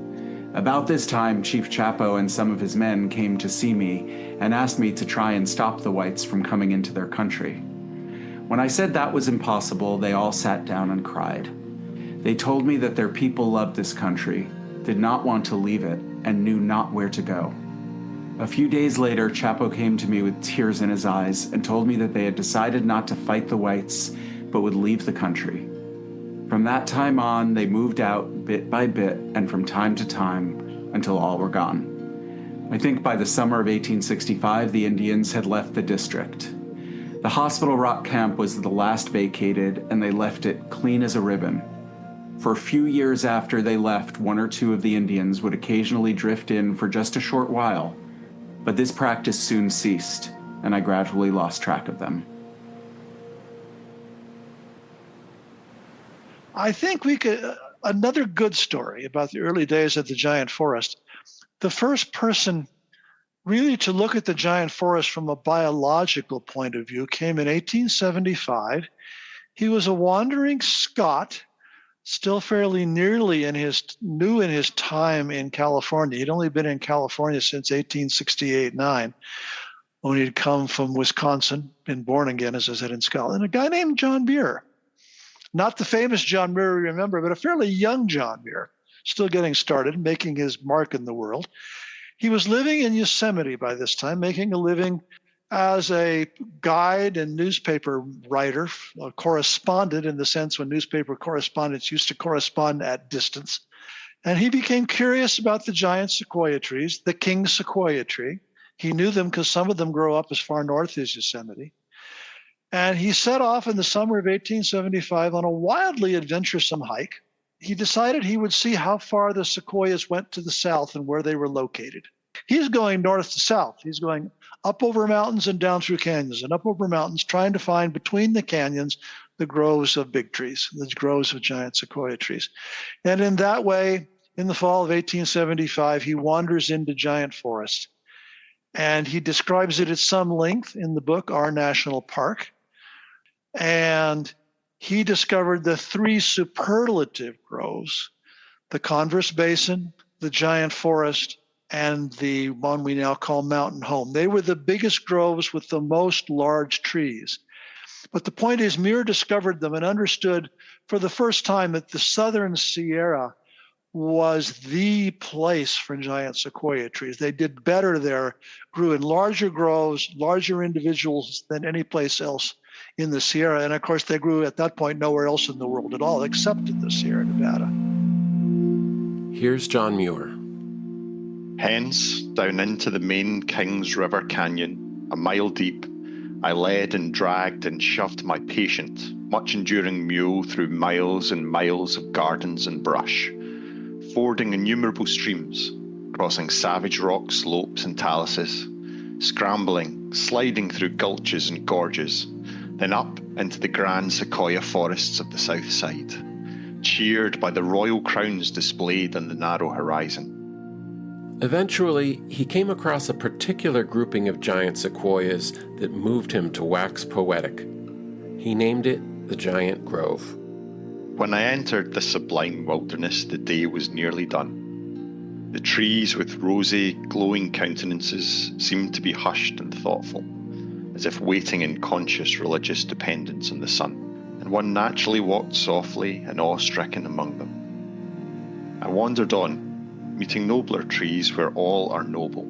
[SPEAKER 5] About this time, Chief Chapo and some of his men came to see me and asked me to try and stop the whites from coming into their country. When I said that was impossible, they all sat down and cried. They told me that their people loved this country, did not want to leave it, and knew not where to go. A few days later, Chapo came to me with tears in his eyes and told me that they had decided not to fight the whites, but would leave the country. From that time on, they moved out bit by bit and from time to time until all were gone. I think by the summer of 1865, the Indians had left the district. The Hospital Rock camp was the last vacated, and they left it clean as a ribbon. For a few years after they left, 1 or 2 of the Indians would occasionally drift in for just a short while, but this practice soon ceased, and I gradually lost track of them.
[SPEAKER 4] I think we could, another good story about the early days of the giant forest. The first person really to look at the giant forest from a biological point of view came in 1875. He was a wandering Scot, still fairly new in his time in California. He'd only been in California since 1868-9, when he'd come from Wisconsin, been born again, as I said, in Scotland. A guy named John Muir. Not the famous John Muir we remember, but a fairly young John Muir, still getting started, making his mark in the world. He was living in Yosemite by this time, making a living as a guide and newspaper writer, a correspondent in the sense when newspaper correspondents used to correspond at distance. And he became curious about the giant sequoia trees, the king sequoia tree. He knew them because some of them grow up as far north as Yosemite. And he set off in the summer of 1875 on a wildly adventuresome hike. He decided he would see how far the sequoias went to the south and where they were located. He's going north to south. He's going up over mountains and down through canyons and up over mountains, trying to find between the canyons the groves of big trees, the groves of giant sequoia trees. And in that way, in the fall of 1875, he wanders into giant forest. And he describes it at some length in the book, Our National Park. And he discovered the three superlative groves, the Converse Basin, the giant forest, and the one we now call Mountain Home. They were the biggest groves with the most large trees. But the point is, Muir discovered them and understood for the first time that the Southern Sierra was the place for giant sequoia trees. They did better there, grew in larger groves, larger individuals than any place else in the Sierra. And of course, they grew at that point nowhere else in the world at all, except in the Sierra Nevada.
[SPEAKER 2] Here's John Muir.
[SPEAKER 6] Hence, down into the main Kings River Canyon, a mile deep, I led and dragged and shoved my patient, much enduring mule through miles and miles of gardens and brush, fording innumerable streams, crossing savage rock slopes and taluses, scrambling, sliding through gulches and gorges, then up into the grand sequoia forests of the south side, cheered by the royal crowns displayed on the narrow horizon.
[SPEAKER 2] Eventually, he came across a particular grouping of giant sequoias that moved him to wax poetic. He named it the Giant Grove.
[SPEAKER 6] When I entered this sublime wilderness, the day was nearly done. The trees with rosy, glowing countenances seemed to be hushed and thoughtful, as if waiting in conscious religious dependence on the sun, and one naturally walked softly and awe-stricken among them. I wandered on, meeting nobler trees where all are noble,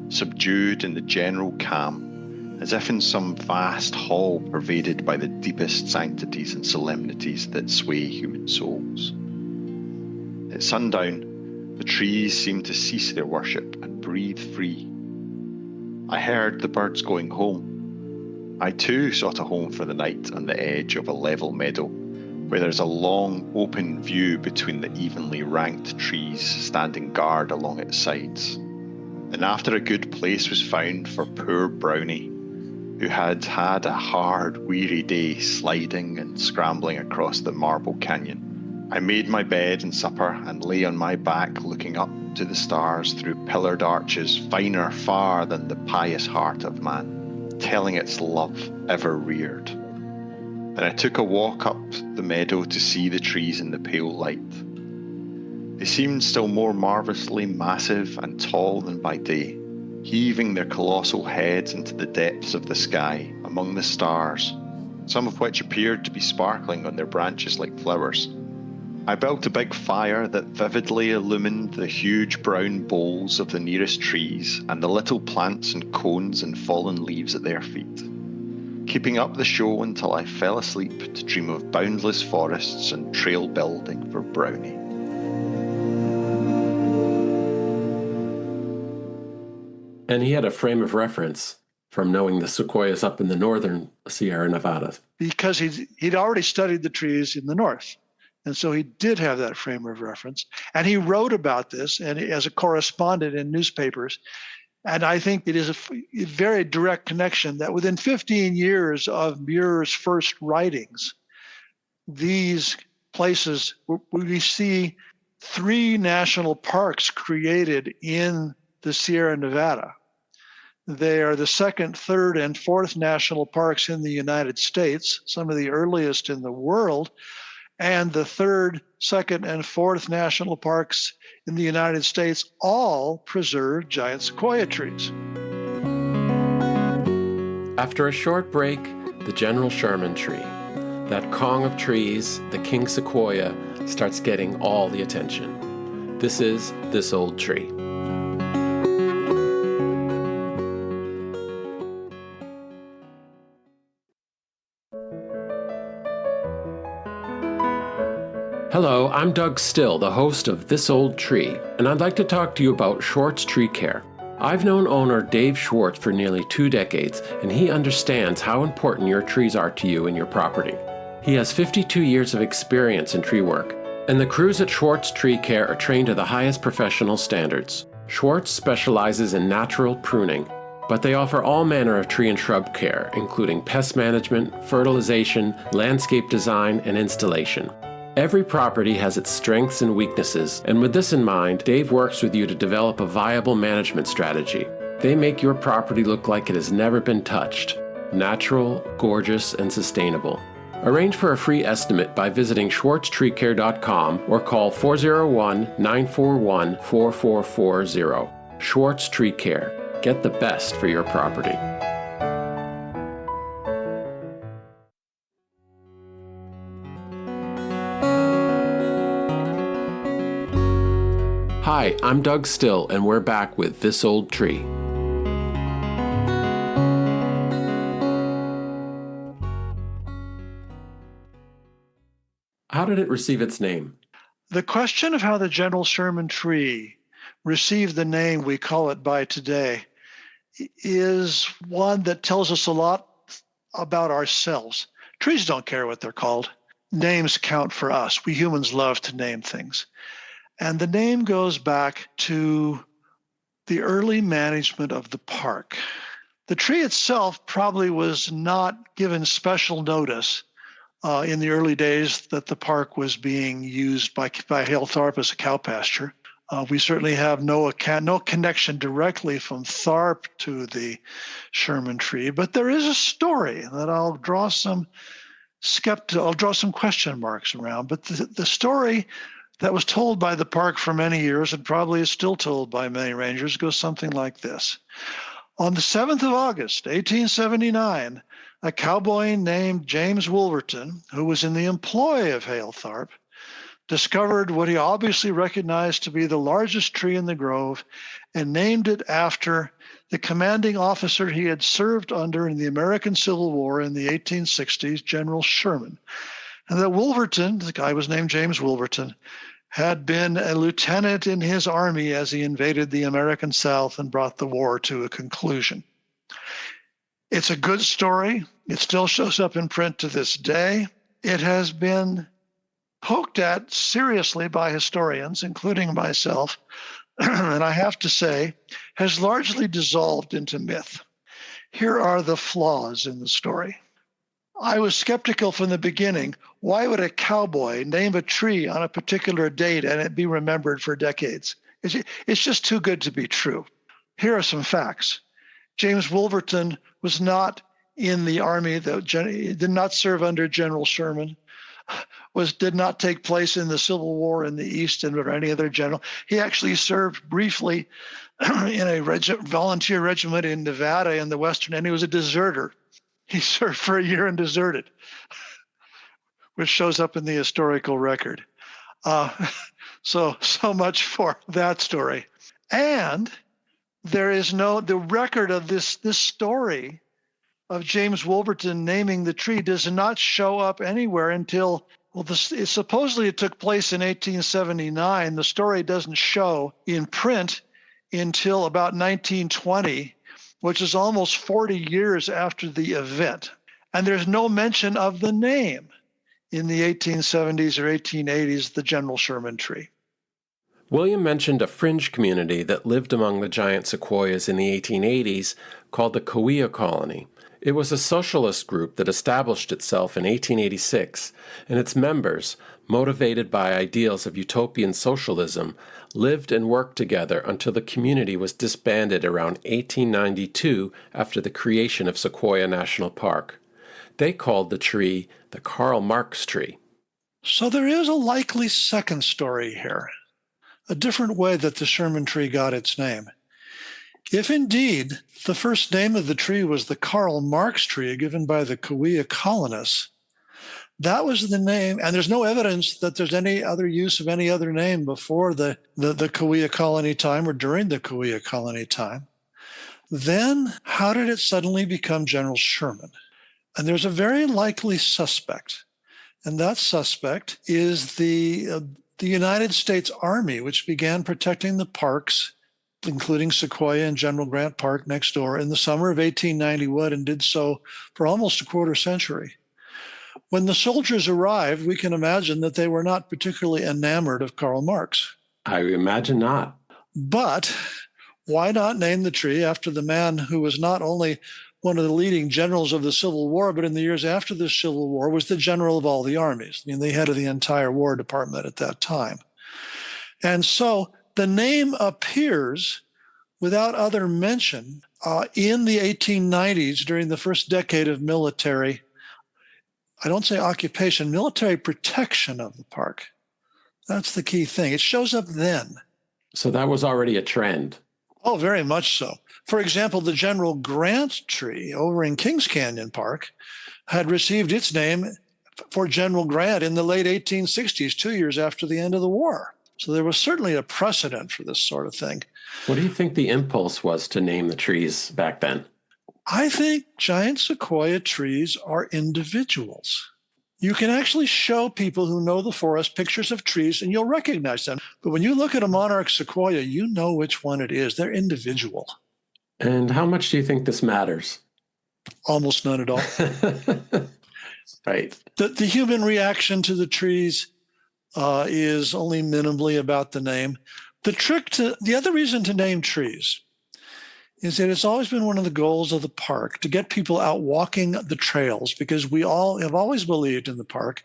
[SPEAKER 6] subdued in the general calm, as if in some vast hall pervaded by the deepest sanctities and solemnities that sway human souls. At sundown, the trees seemed to cease their worship and breathe free. I heard the birds going home. I too sought a home for the night on the edge of a level meadow, where there's a long, open view between the evenly ranked trees standing guard along its sides. And after a good place was found for poor Brownie, who had had a hard, weary day sliding and scrambling across the marble canyon, I made my bed and supper and lay on my back looking up to the stars through pillared arches finer far than the pious heart of man, telling its love ever reared. And I took a walk up the meadow to see the trees in the pale light. They seemed still more marvellously massive and tall than by day, heaving their colossal heads into the depths of the sky among the stars, some of which appeared to be sparkling on their branches like flowers. I built a big fire that vividly illumined the huge brown boles of the nearest trees and the little plants and cones and fallen leaves at their feet, keeping up the show until I fell asleep to dream of boundless forests and trail building for Brownie.
[SPEAKER 2] And he had a frame of reference from knowing the sequoias up in the northern Sierra Nevada.
[SPEAKER 4] Because he'd already studied the trees in the north. And so he did have that frame of reference. And he wrote about this and as a correspondent in newspapers. And I think it is a very direct connection that within 15 years of Muir's first writings, these places, we see 3 national parks created in the Sierra Nevada. They are the 2nd, 3rd, and 4th national parks in the United States, some of the earliest in the world, and the 3rd, 2nd, and 4th national parks in the United States all preserve giant sequoia trees.
[SPEAKER 2] After a short break, the General Sherman Tree, that Kong of trees, the king sequoia, starts getting all the attention. This is This Old Tree. Hello, I'm Doug Still, the host of This Old Tree, and I'd like to talk to you about Schwartz Tree Care. I've known owner Dave Schwartz for nearly 2 decades, and he understands how important your trees are to you and your property. He has 52 years of experience in tree work, and the crews at Schwartz Tree Care are trained to the highest professional standards. Schwartz specializes in natural pruning, but they offer all manner of tree and shrub care, including pest management, fertilization, landscape design, and installation. Every property has its strengths and weaknesses, and with this in mind, Dave works with you to develop a viable management strategy. They make your property look like it has never been touched. Natural, gorgeous, and sustainable. Arrange for a free estimate by visiting schwartztreecare.com or call 401-941-4440. Schwartz Tree Care. Get the best for your property. Hi, I'm Doug Still, and we're back with This Old Tree. How did it receive its name?
[SPEAKER 4] The question of how the General Sherman Tree received the name we call it by today is one that tells us a lot about ourselves. Trees don't care what they're called. Names count for us. We humans love to name things. And the name goes back to the early management of the park. The tree itself probably was not given special notice in the early days that the park was being used by Hale Tharp as a cow pasture. We certainly have no connection directly from Tharp to the Sherman Tree, but there is a story that I'll draw some question marks around. But the story that was told by the park for many years and probably is still told by many rangers goes something like this. On the 7th of August, 1879, a cowboy named James Wolverton, who was in the employ of Hale Tharp, discovered what he obviously recognized to be the largest tree in the grove and named it after the commanding officer he had served under in the American Civil War in the 1860s, General Sherman. And that Wolverton, the guy was named James Wolverton, had been a lieutenant in his army as he invaded the American South and brought the war to a conclusion. It's a good story. It still shows up in print to this day. It has been poked at seriously by historians, including myself, and I have to say, has largely dissolved into myth. Here are the flaws in the story. I was skeptical from the beginning. Why would a cowboy name a tree on a particular date and it be remembered for decades? It's just too good to be true. Here are some facts. James Wolverton was not in the army, did not serve under General Sherman, did not take place in the Civil War in the East and or any other general. He actually served briefly in a volunteer regiment in Nevada in the Western, and he was a deserter. He served for a year and deserted, which shows up in the historical record. So much for that story. And there is the record of this story of James Wolverton naming the tree does not show up anywhere until, supposedly it took place in 1879. The story doesn't show in print until about 1920, which is almost 40 years after the event. And there's no mention of the name in the 1870s or 1880s, the General Sherman Tree.
[SPEAKER 2] William mentioned a fringe community that lived among the giant sequoias in the 1880s called the Sequoia Colony. It was a socialist group that established itself in 1886, and its members, motivated by ideals of utopian socialism, lived and worked together until the community was disbanded around 1892 after the creation of Sequoia National Park. They called the tree the Karl Marx tree.
[SPEAKER 4] So there is a likely second story here, a different way that the Sherman Tree got its name. If indeed the first name of the tree was the Karl Marx tree given by the Sequoia colonists, that was the name, and there's no evidence that there's any other use of any other name before the Sequoia colony time or during the Sequoia colony time. Then how did it suddenly become General Sherman? And there's a very likely suspect, and that suspect is the United States Army, which began protecting the parks including Sequoia and General Grant Park next door, in the summer of 1891 and did so for almost a quarter century. When the soldiers arrived, we can imagine that they were not particularly enamored of Karl Marx.
[SPEAKER 2] I imagine not.
[SPEAKER 4] But why not name the tree after the man who was not only one of the leading generals of the Civil War, but in the years after the Civil War was the general of all the armies, the head of the entire War Department at that time. And so the name appears without other mention in the 1890s during the first decade of military, I don't say occupation, military protection of the park. That's the key thing. It shows up then.
[SPEAKER 2] So that was already a trend.
[SPEAKER 4] Oh, very much so. For example, the General Grant tree over in Kings Canyon Park had received its name for General Grant in the late 1860s, 2 years after the end of the war. So there was certainly a precedent for this sort of thing.
[SPEAKER 2] What do you think the impulse was to name the trees back then?
[SPEAKER 4] I think giant sequoia trees are individuals. You can actually show people who know the forest pictures of trees and you'll recognize them. But when you look at a monarch sequoia, you know which one it is. They're individual.
[SPEAKER 2] And how much do you think this matters?
[SPEAKER 4] Almost none at all.
[SPEAKER 2] Right.
[SPEAKER 4] The human reaction to the trees is only minimally about the name. The other reason to name trees is that it's always been one of the goals of the park to get people out walking the trails, because we all have always believed in the park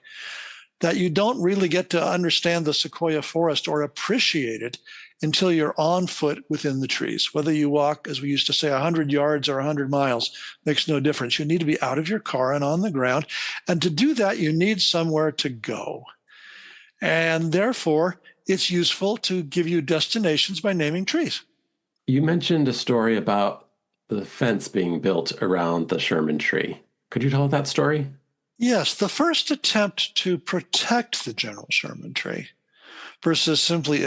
[SPEAKER 4] that you don't really get to understand the sequoia forest or appreciate it until you're on foot within the trees. Whether you walk, as we used to say, 100 yards or 100 miles makes no difference. You need to be out of your car and on the ground. And to do that, you need somewhere to go. And therefore, it's useful to give you destinations by naming trees.
[SPEAKER 2] You mentioned a story about the fence being built around the Sherman Tree. Could you tell that story?
[SPEAKER 4] Yes, the first attempt to protect the General Sherman Tree versus simply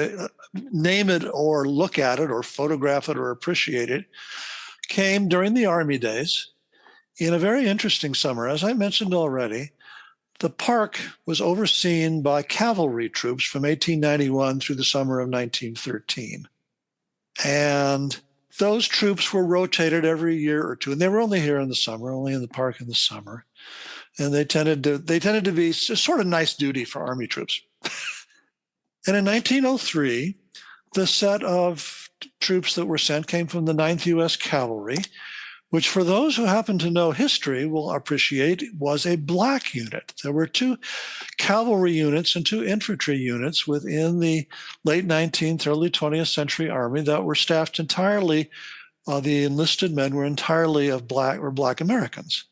[SPEAKER 4] name it or look at it or photograph it or appreciate it came during the Army days in a very interesting summer. As I mentioned already, the park was overseen by cavalry troops from 1891 through the summer of 1913. And those troops were rotated every year or two, and they were only here in the summer, only in the park in the summer. And they tended to be sort of nice duty for Army troops. And in 1903, the set of troops that were sent came from the 9th U.S. Cavalry, which for those who happen to know history will appreciate was a black unit. There were 2 cavalry units and 2 infantry units within the late 19th, early 20th century Army that were staffed entirely, the enlisted men were entirely of black Americans.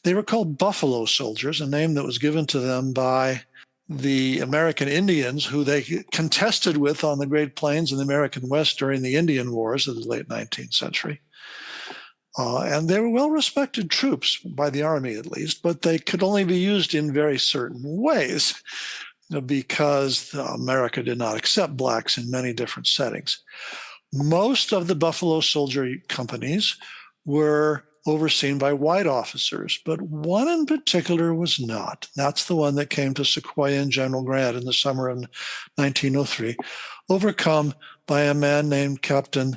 [SPEAKER 4] They were called Buffalo Soldiers, a name that was given to them by the American Indians who they contested with on the Great Plains in the American West during the Indian Wars of the late 19th century. And they were well-respected troops by the Army, at least, but they could only be used in very certain ways because America did not accept blacks in many different settings. Most of the Buffalo Soldier companies were overseen by white officers, but one in particular was not. That's the one that came to Sequoia and General Grant in the summer of 1903, overcome by a man named Captain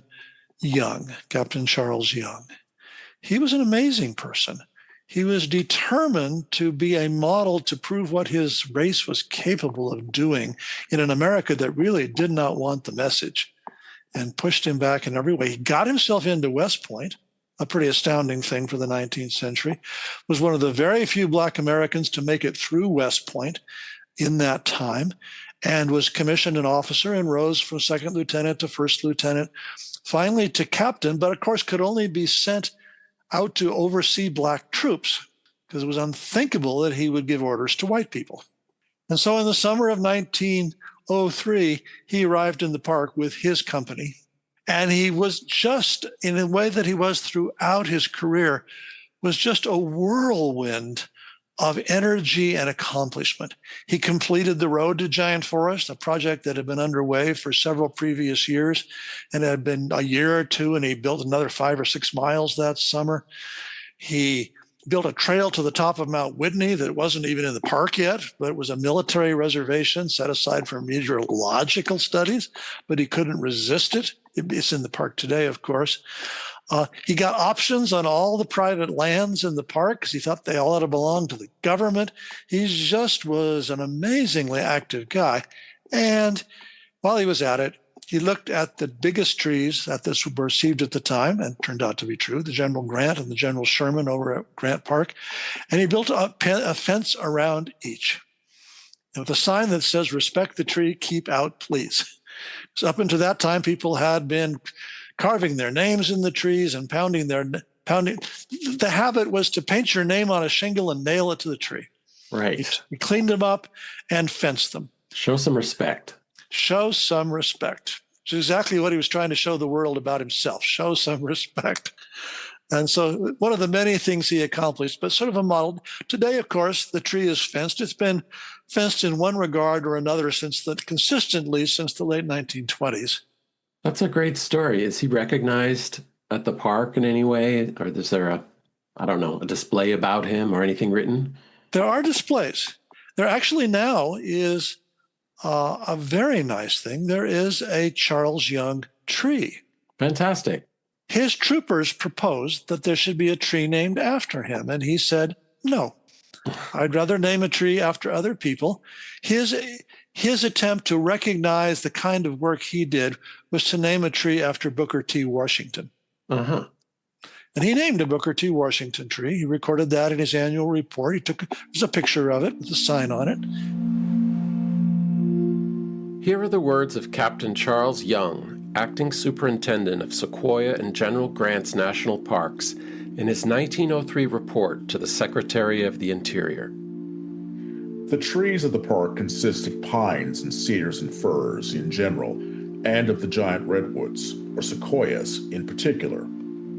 [SPEAKER 4] Charles Young. He was an amazing person. He was determined to be a model to prove what his race was capable of doing in an America that really did not want the message and pushed him back in every way. He got himself into West Point, a pretty astounding thing for the 19th century, was one of the very few black Americans to make it through West Point in that time, and was commissioned an officer and rose from 2nd lieutenant to 1st lieutenant, finally to captain, but of course could only be sent out to oversee black troops because it was unthinkable that he would give orders to white people. And so in the summer of 1903, he arrived in the park with his company. And he was just, in a way that he was throughout his career, was just a whirlwind of energy and accomplishment. He completed the road to Giant Forest, a project that had been underway for several previous years and had been a year or two, and he built another 5 or 6 miles that summer. He built a trail to the top of Mount Whitney that wasn't even in the park yet, but it was a military reservation set aside for meteorological studies, but he couldn't resist it. It's in the park today, of course. He got options on all the private lands in the park because he thought they all had to belong to the government. He just was an amazingly active guy. And while he was at it, he looked at the biggest trees that this were received at the time, and turned out to be true, the General Grant and the General Sherman over at Grant Park, and he built a fence around each with a sign that says, "Respect the tree, keep out, please." So up until that time, people had been carving their names in the trees and pounding. The habit was to paint your name on a shingle and nail it to the tree.
[SPEAKER 2] Right.
[SPEAKER 4] He cleaned them up and fenced them.
[SPEAKER 2] Show some respect.
[SPEAKER 4] Show some respect. Which is exactly what he was trying to show the world about himself. Show some respect. And so one of the many things he accomplished, but sort of a model. Today, of course, the tree is fenced. It's been fenced in one regard or another consistently since the late 1920s.
[SPEAKER 2] That's a great story. Is he recognized at the park in any way? Or is there a display about him or anything written?
[SPEAKER 4] There are displays. There actually now is a very nice thing. There is a Charles Young tree.
[SPEAKER 2] Fantastic.
[SPEAKER 4] His troopers proposed that there should be a tree named after him. And he said, no, I'd rather name a tree after other people. His attempt to recognize the kind of work he did was to name a tree after Booker T. Washington.
[SPEAKER 2] Uh-huh.
[SPEAKER 4] And he named a Booker T. Washington tree. He recorded that in his annual report. There's a picture of it with a sign on it.
[SPEAKER 2] Here are the words of Captain Charles Young, acting superintendent of Sequoia and General Grant's national parks, in his 1903 report to the Secretary of the Interior.
[SPEAKER 7] The trees of the park consist of pines and cedars and firs in general, and of the giant redwoods, or sequoias in particular,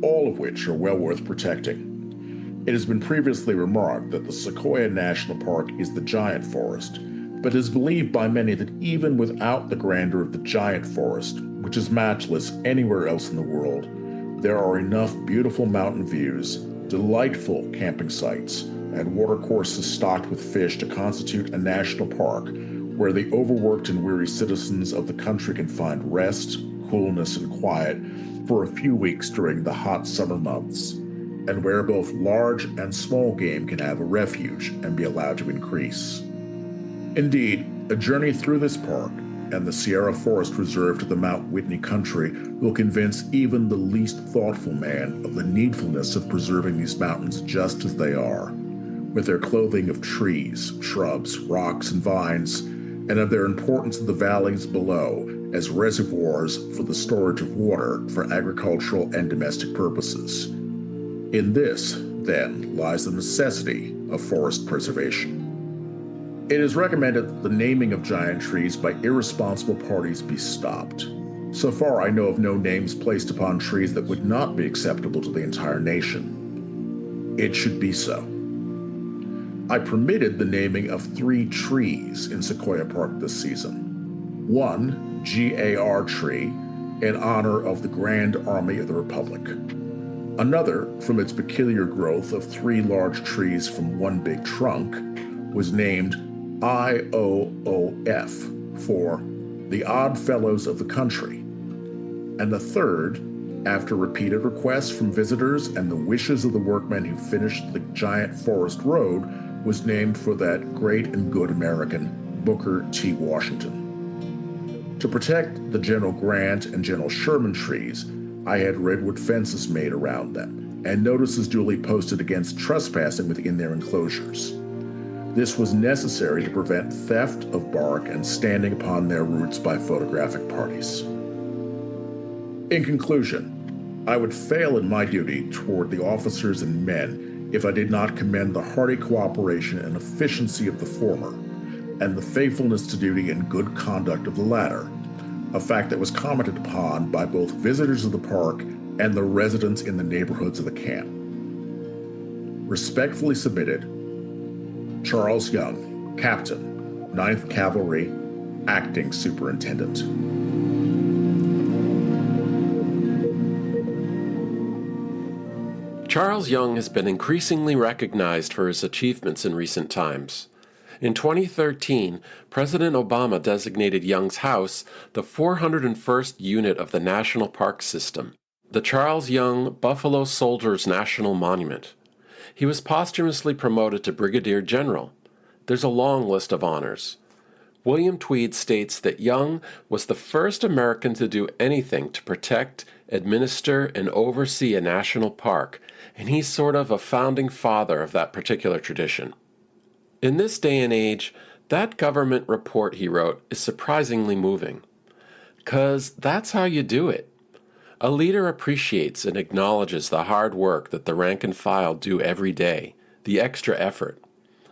[SPEAKER 7] all of which are well worth protecting. It has been previously remarked that the Sequoia National Park is the giant forest, but it is believed by many that even without the grandeur of the giant forest, which is matchless anywhere else in the world, there are enough beautiful mountain views, delightful camping sites, and watercourses stocked with fish to constitute a national park where the overworked and weary citizens of the country can find rest, coolness, and quiet for a few weeks during the hot summer months, and where both large and small game can have a refuge and be allowed to increase. Indeed, a journey through this park and the Sierra Forest Reserve to the Mount Whitney country will convince even the least thoughtful man of the needfulness of preserving these mountains just as they are, with their clothing of trees, shrubs, rocks, and vines, and of their importance in the valleys below as reservoirs for the storage of water for agricultural and domestic purposes. In this, then, lies the necessity of forest preservation. It is recommended that the naming of giant trees by irresponsible parties be stopped. So far, I know of no names placed upon trees that would not be acceptable to the entire nation. It should be so. I permitted the naming of 3 trees in Sequoia Park this season. One, GAR tree, in honor of the Grand Army of the Republic. Another, from its peculiar growth of 3 large trees from one big trunk, was named IOOF for the Odd Fellows of the Country. And the third, after repeated requests from visitors and the wishes of the workmen who finished the giant forest road, was named for that great and good American, Booker T. Washington. To protect the General Grant and General Sherman trees, I had redwood fences made around them, and notices duly posted against trespassing within their enclosures. This was necessary to prevent theft of bark and standing upon their roots by photographic parties. In conclusion, I would fail in my duty toward the officers and men if I did not commend the hearty cooperation and efficiency of the former, and the faithfulness to duty and good conduct of the latter, a fact that was commented upon by both visitors of the park and the residents in the neighborhoods of the camp. Respectfully submitted, Charles Young, Captain, 9th Cavalry, Acting Superintendent.
[SPEAKER 2] Charles Young has been increasingly recognized for his achievements in recent times. In 2013, President Obama designated Young's house the 401st unit of the National Park System, the Charles Young Buffalo Soldiers National Monument. He was posthumously promoted to Brigadier General. There's a long list of honors. William Tweed states that Young was the first American to do anything to protect, administer, and oversee a national park, and he's sort of a founding father of that particular tradition. In this day and age, that government report he wrote is surprisingly moving. 'Cause that's how you do it. A leader appreciates and acknowledges the hard work that the rank and file do every day, the extra effort,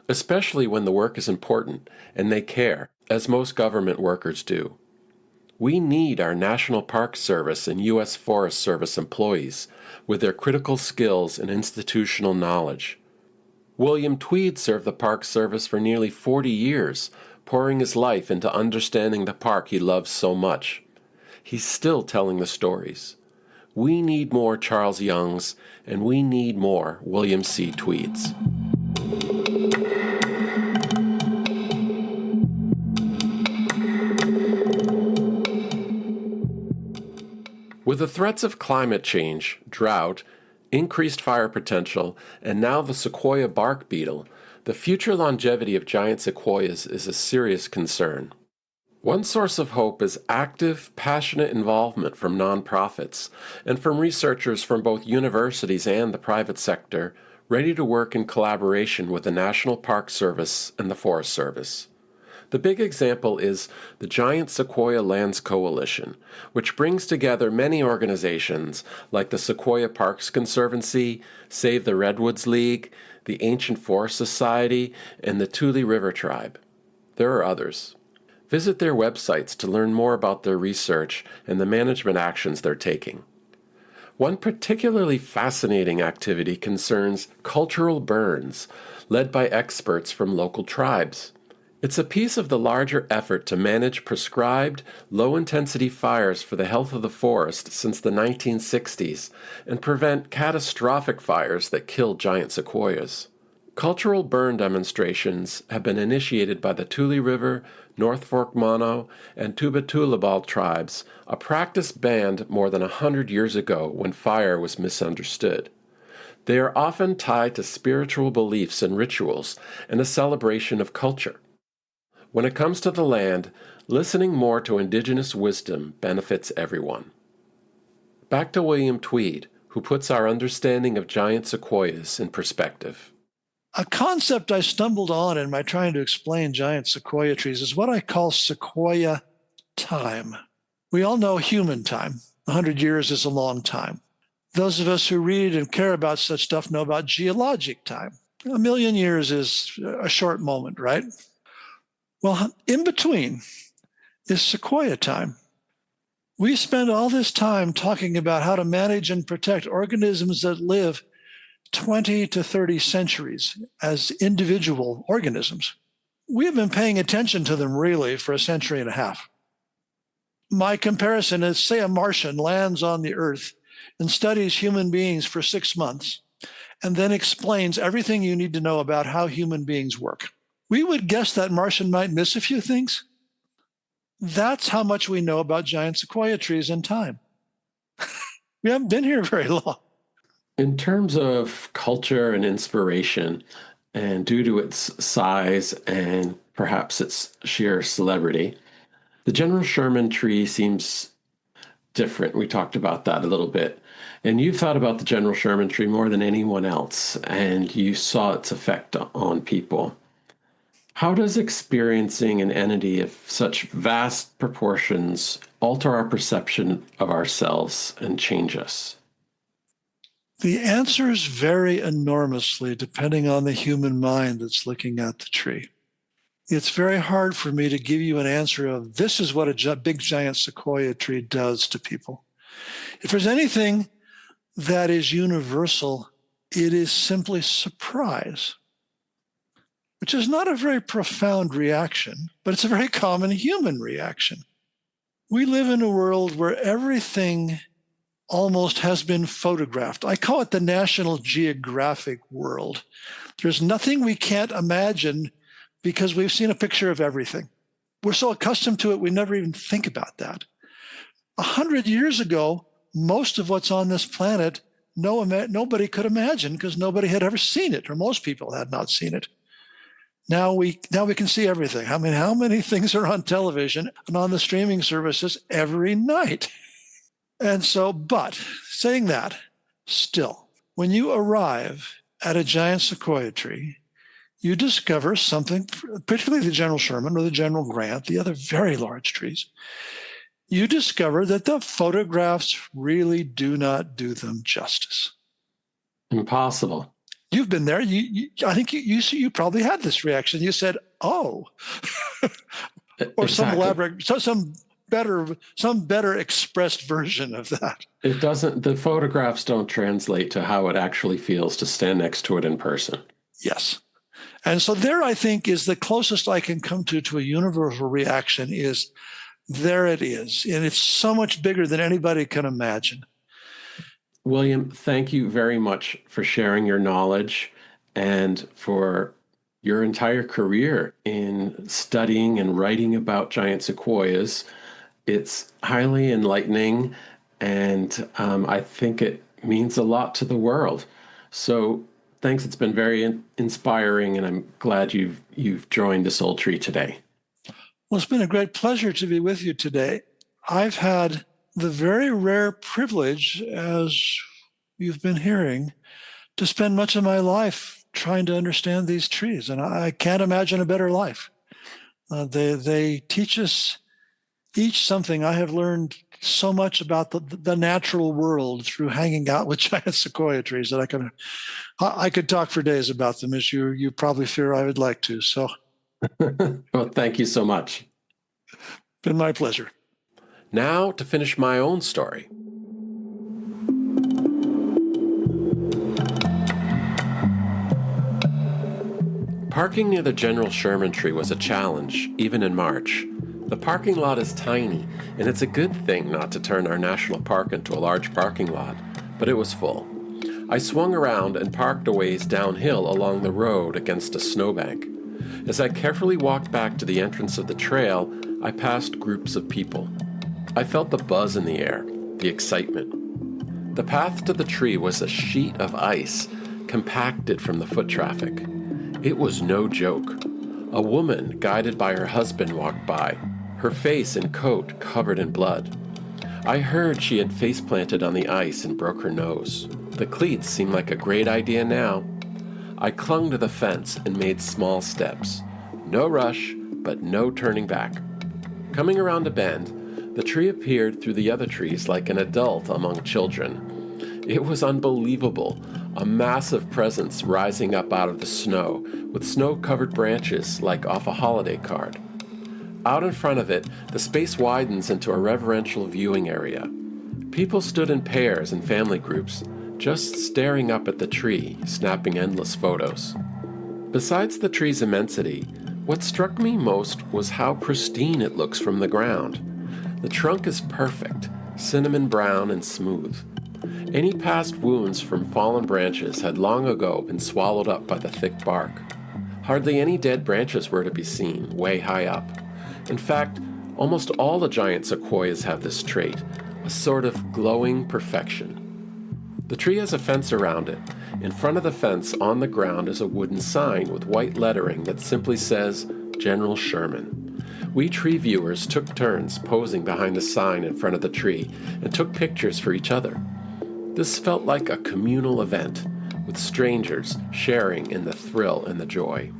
[SPEAKER 2] especially when the work is important and they care, as most government workers do. We need our National Park Service and U.S. Forest Service employees with their critical skills and institutional knowledge. William Tweed served the Park Service for nearly 40 years, pouring his life into understanding the park he loves so much. He's still telling the stories. We need more Charles Youngs, and we need more William C. Tweeds. With the threats of climate change, drought, increased fire potential, and now the sequoia bark beetle, the future longevity of giant sequoias is a serious concern. One source of hope is active, passionate involvement from nonprofits and from researchers from both universities and the private sector, ready to work in collaboration with the National Park Service and the Forest Service. The big example is the Giant Sequoia Lands Coalition, which brings together many organizations like the Sequoia Parks Conservancy, Save the Redwoods League, the Ancient Forest Society, and the Tule River Tribe. There are others. Visit their websites to learn more about their research and the management actions they're taking. One particularly fascinating activity concerns cultural burns, led by experts from local tribes. It's a piece of the larger effort to manage prescribed, low-intensity fires for the health of the forest since the 1960s and prevent catastrophic fires that kill giant sequoias. Cultural burn demonstrations have been initiated by the Tule River, North Fork Mono, and Tuba-Tulabal tribes, a practice banned more than 100 years ago when fire was misunderstood. They are often tied to spiritual beliefs and rituals and a celebration of culture. When it comes to the land, listening more to indigenous wisdom benefits everyone. Back to William Tweed, who puts our understanding of giant sequoias in perspective.
[SPEAKER 4] A concept I stumbled on in my trying to explain giant sequoia trees is what I call sequoia time. We all know human time. 100 years is a long time. Those of us who read and care about such stuff know about geologic time. 1,000,000 years is a short moment, right? Well, in between is sequoia time. We spend all this time talking about how to manage and protect organisms that live 20 to 30 centuries as individual organisms. We have been paying attention to them really for a century and a half. My comparison is, say a Martian lands on the Earth and studies human beings for 6 months and then explains everything you need to know about how human beings work. We would guess that Martian might miss a few things. That's how much we know about giant sequoia trees in time. We haven't been here very long.
[SPEAKER 2] In terms of culture and inspiration, and due to its size and perhaps its sheer celebrity, the General Sherman Tree seems different. We talked about that a little bit. And you thought about the General Sherman Tree more than anyone else, and you saw its effect on people. How does experiencing an entity of such vast proportions alter our perception of ourselves and change us?
[SPEAKER 4] The answers vary enormously depending on the human mind that's looking at the tree. It's very hard for me to give you an answer of this is what a big giant sequoia tree does to people. If there's anything that is universal, it is simply surprise, which is not a very profound reaction, but it's a very common human reaction. We live in a world where everything almost has been photographed. I call it the National Geographic world. There's nothing we can't imagine because we've seen a picture of everything. We're so accustomed to it, we never even think about that. 100 years ago, most of what's on this planet, nobody could imagine because nobody had ever seen it, or most people had not seen it. Now we can see everything. I mean, how many things are on television and on the streaming services every night? And so, but saying that, still, when you arrive at a giant sequoia tree, you discover something, particularly the General Sherman or the General Grant, the other very large trees. You discover that the photographs really do not do them justice.
[SPEAKER 2] Impossible.
[SPEAKER 4] You've been there. I think you probably had this reaction. You said, "Oh," or
[SPEAKER 2] Exactly.
[SPEAKER 4] some elaborate, some better expressed version of that.
[SPEAKER 2] It doesn't. The photographs don't translate to how it actually feels to stand next to it in person.
[SPEAKER 4] Yes, and so there, I think, is the closest I can come to a universal reaction. Is there it is, and it's so much bigger than anybody can imagine.
[SPEAKER 2] William, thank you very much for sharing your knowledge and for your entire career in studying and writing about giant sequoias. It's highly enlightening, and I think it means a lot to the world. So thanks. It's been very inspiring, and I'm glad you've joined This Old Tree today.
[SPEAKER 4] Well, it's been a great pleasure to be with you today. I've had the very rare privilege, as you've been hearing, to spend much of my life trying to understand these trees. And I can't imagine a better life. They teach us each something. I have learned so much about the natural world through hanging out with giant sequoia trees that I could talk for days about them, as you probably fear I would like to. So,
[SPEAKER 2] Well, thank you so much.
[SPEAKER 4] Been my pleasure.
[SPEAKER 2] Now to finish my own story. Parking near the General Sherman Tree was a challenge, even in March. The parking lot is tiny, and it's a good thing not to turn our national park into a large parking lot, but it was full. I swung around and parked a ways downhill along the road against a snowbank. As I carefully walked back to the entrance of the trail, I passed groups of people. I felt the buzz in the air, the excitement. The path to the tree was a sheet of ice, compacted from the foot traffic. It was no joke. A woman, guided by her husband, walked by, her face and coat covered in blood. I heard she had face-planted on the ice and broke her nose. The cleats seemed like a great idea now. I clung to the fence and made small steps. No rush, but no turning back. Coming around a bend, the tree appeared through the other trees like an adult among children. It was unbelievable, a massive presence rising up out of the snow, with snow-covered branches like off a holiday card. Out in front of it, the space widens into a reverential viewing area. People stood in pairs and family groups, just staring up at the tree, snapping endless photos. Besides the tree's immensity, what struck me most was how pristine it looks from the ground. The trunk is perfect, cinnamon brown and smooth. Any past wounds from fallen branches had long ago been swallowed up by the thick bark. Hardly any dead branches were to be seen, way high up. In fact, almost all the giant sequoias have this trait, a sort of glowing perfection. The tree has a fence around it. In front of the fence, on the ground, is a wooden sign with white lettering that simply says, General Sherman. We tree viewers took turns posing behind the sign in front of the tree and took pictures for each other. This felt like a communal event, with strangers sharing in the thrill and the joy.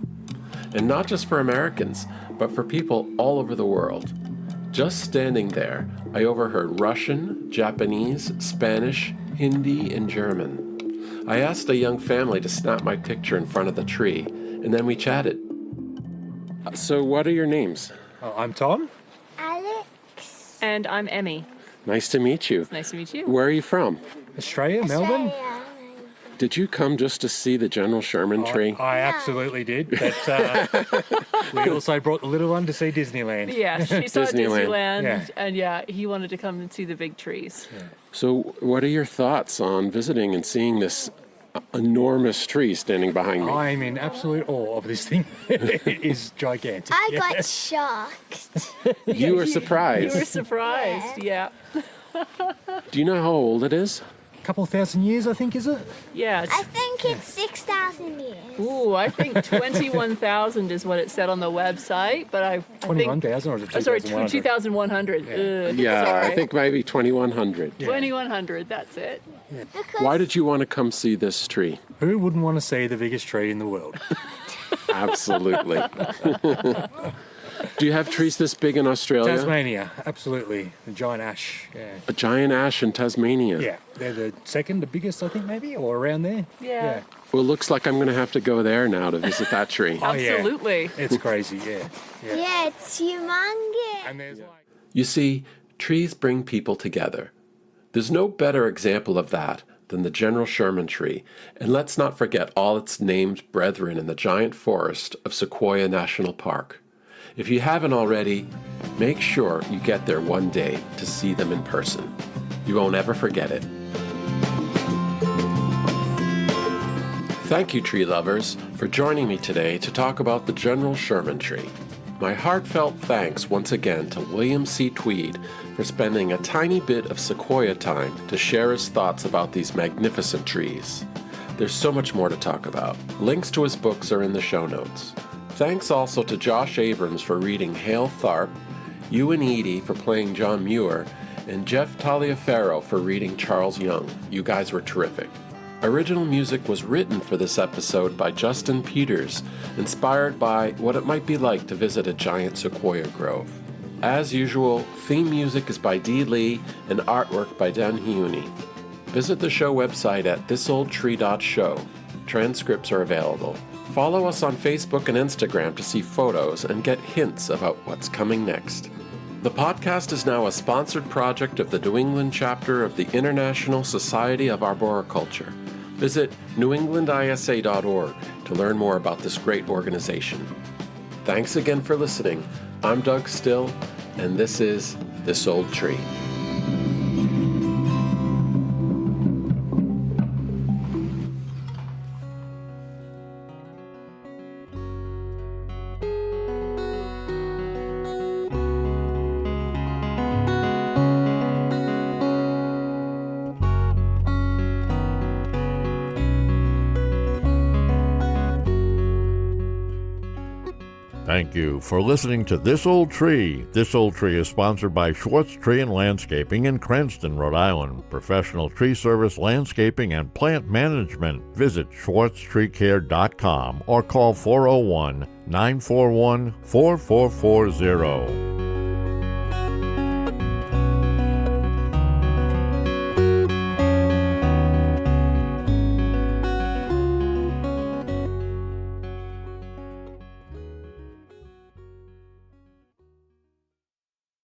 [SPEAKER 2] And not just for Americans, but for people all over the world. Just standing there, I overheard Russian, Japanese, Spanish, Hindi, and German. I asked a young family to snap my picture in front of the tree, and then we chatted. So what are your names?
[SPEAKER 8] I'm Tom.
[SPEAKER 9] Alex.
[SPEAKER 10] And I'm Emmy.
[SPEAKER 2] Nice to meet you.
[SPEAKER 10] It's nice to meet you.
[SPEAKER 2] Where are you from?
[SPEAKER 8] Australia, Melbourne.
[SPEAKER 2] Did you come just to see the General Sherman Tree?
[SPEAKER 8] I absolutely did, but we also brought the little one to see Disneyland.
[SPEAKER 10] Yeah, she saw
[SPEAKER 2] Disneyland.
[SPEAKER 10] Disneyland, and he wanted to come and see the big trees.
[SPEAKER 2] So what are your thoughts on visiting and seeing this enormous tree standing behind me.
[SPEAKER 8] I'm in absolute awe of this thing. It is gigantic.
[SPEAKER 9] I got shocked.
[SPEAKER 2] You were surprised.
[SPEAKER 10] You were surprised, yeah.
[SPEAKER 2] Do you know how old it is?
[SPEAKER 8] Couple thousand years, I think, is it?
[SPEAKER 10] Yeah.
[SPEAKER 9] I think it's 6,000 years.
[SPEAKER 10] Ooh, I think 21,000 is what it said on the website, but I think...
[SPEAKER 8] 21,000 or is it 2,100?
[SPEAKER 10] Sorry, 2,100.
[SPEAKER 2] Yeah,
[SPEAKER 10] sorry.
[SPEAKER 2] I think maybe 2100.
[SPEAKER 8] Yeah.
[SPEAKER 10] 2,100, that's it.
[SPEAKER 9] Because
[SPEAKER 2] Why did you want to come see this tree?
[SPEAKER 8] Who wouldn't want to see the biggest tree in the world?
[SPEAKER 2] Absolutely. Do you have trees this big in Australia?
[SPEAKER 8] Tasmania, absolutely. The giant ash. Yeah.
[SPEAKER 2] A giant ash in Tasmania.
[SPEAKER 8] Yeah, they're the second, the biggest, I think, maybe, or around there.
[SPEAKER 10] Yeah.
[SPEAKER 2] Well, it looks like I'm going to have to go there now to visit that tree.
[SPEAKER 8] Oh, yeah.
[SPEAKER 10] Absolutely.
[SPEAKER 8] It's crazy, yeah.
[SPEAKER 9] yeah, it's humongous.
[SPEAKER 8] And there's like...
[SPEAKER 2] You see, trees bring people together. There's no better example of that than the General Sherman Tree, and let's not forget all its named brethren in the giant forest of Sequoia National Park. If you haven't already, make sure you get there one day to see them in person. You won't ever forget it. Thank you, tree lovers, for joining me today to talk about the General Sherman Tree. My heartfelt thanks once again to William C. Tweed for spending a tiny bit of Sequoia time to share his thoughts about these magnificent trees. There's so much more to talk about. Links to his books are in the show notes. Thanks also to Josh Abrams for reading Hale Tharp, Ewan Eady for playing John Muir, and Jeff Taliaferro for reading Charles Young. You guys were terrific. Original music was written for this episode by Justin Peters, inspired by what it might be like to visit a giant sequoia grove. As usual, theme music is by Dee Lee and artwork by Dan Heuni. Visit the show website at thisoldtree.show. Transcripts are available. Follow us on Facebook and Instagram to see photos and get hints about what's coming next. The podcast is now a sponsored project of the New England chapter of the International Society of Arboriculture. Visit newenglandisa.org to learn more about this great organization. Thanks again for listening. I'm Doug Still, and this is This Old Tree.
[SPEAKER 1] Thank you for listening to This Old Tree. This Old Tree is sponsored by Schwartz Tree and Landscaping in Cranston, Rhode Island. Professional tree service, landscaping, and plant management. Visit schwartztreecare.com or call 401-941-4440.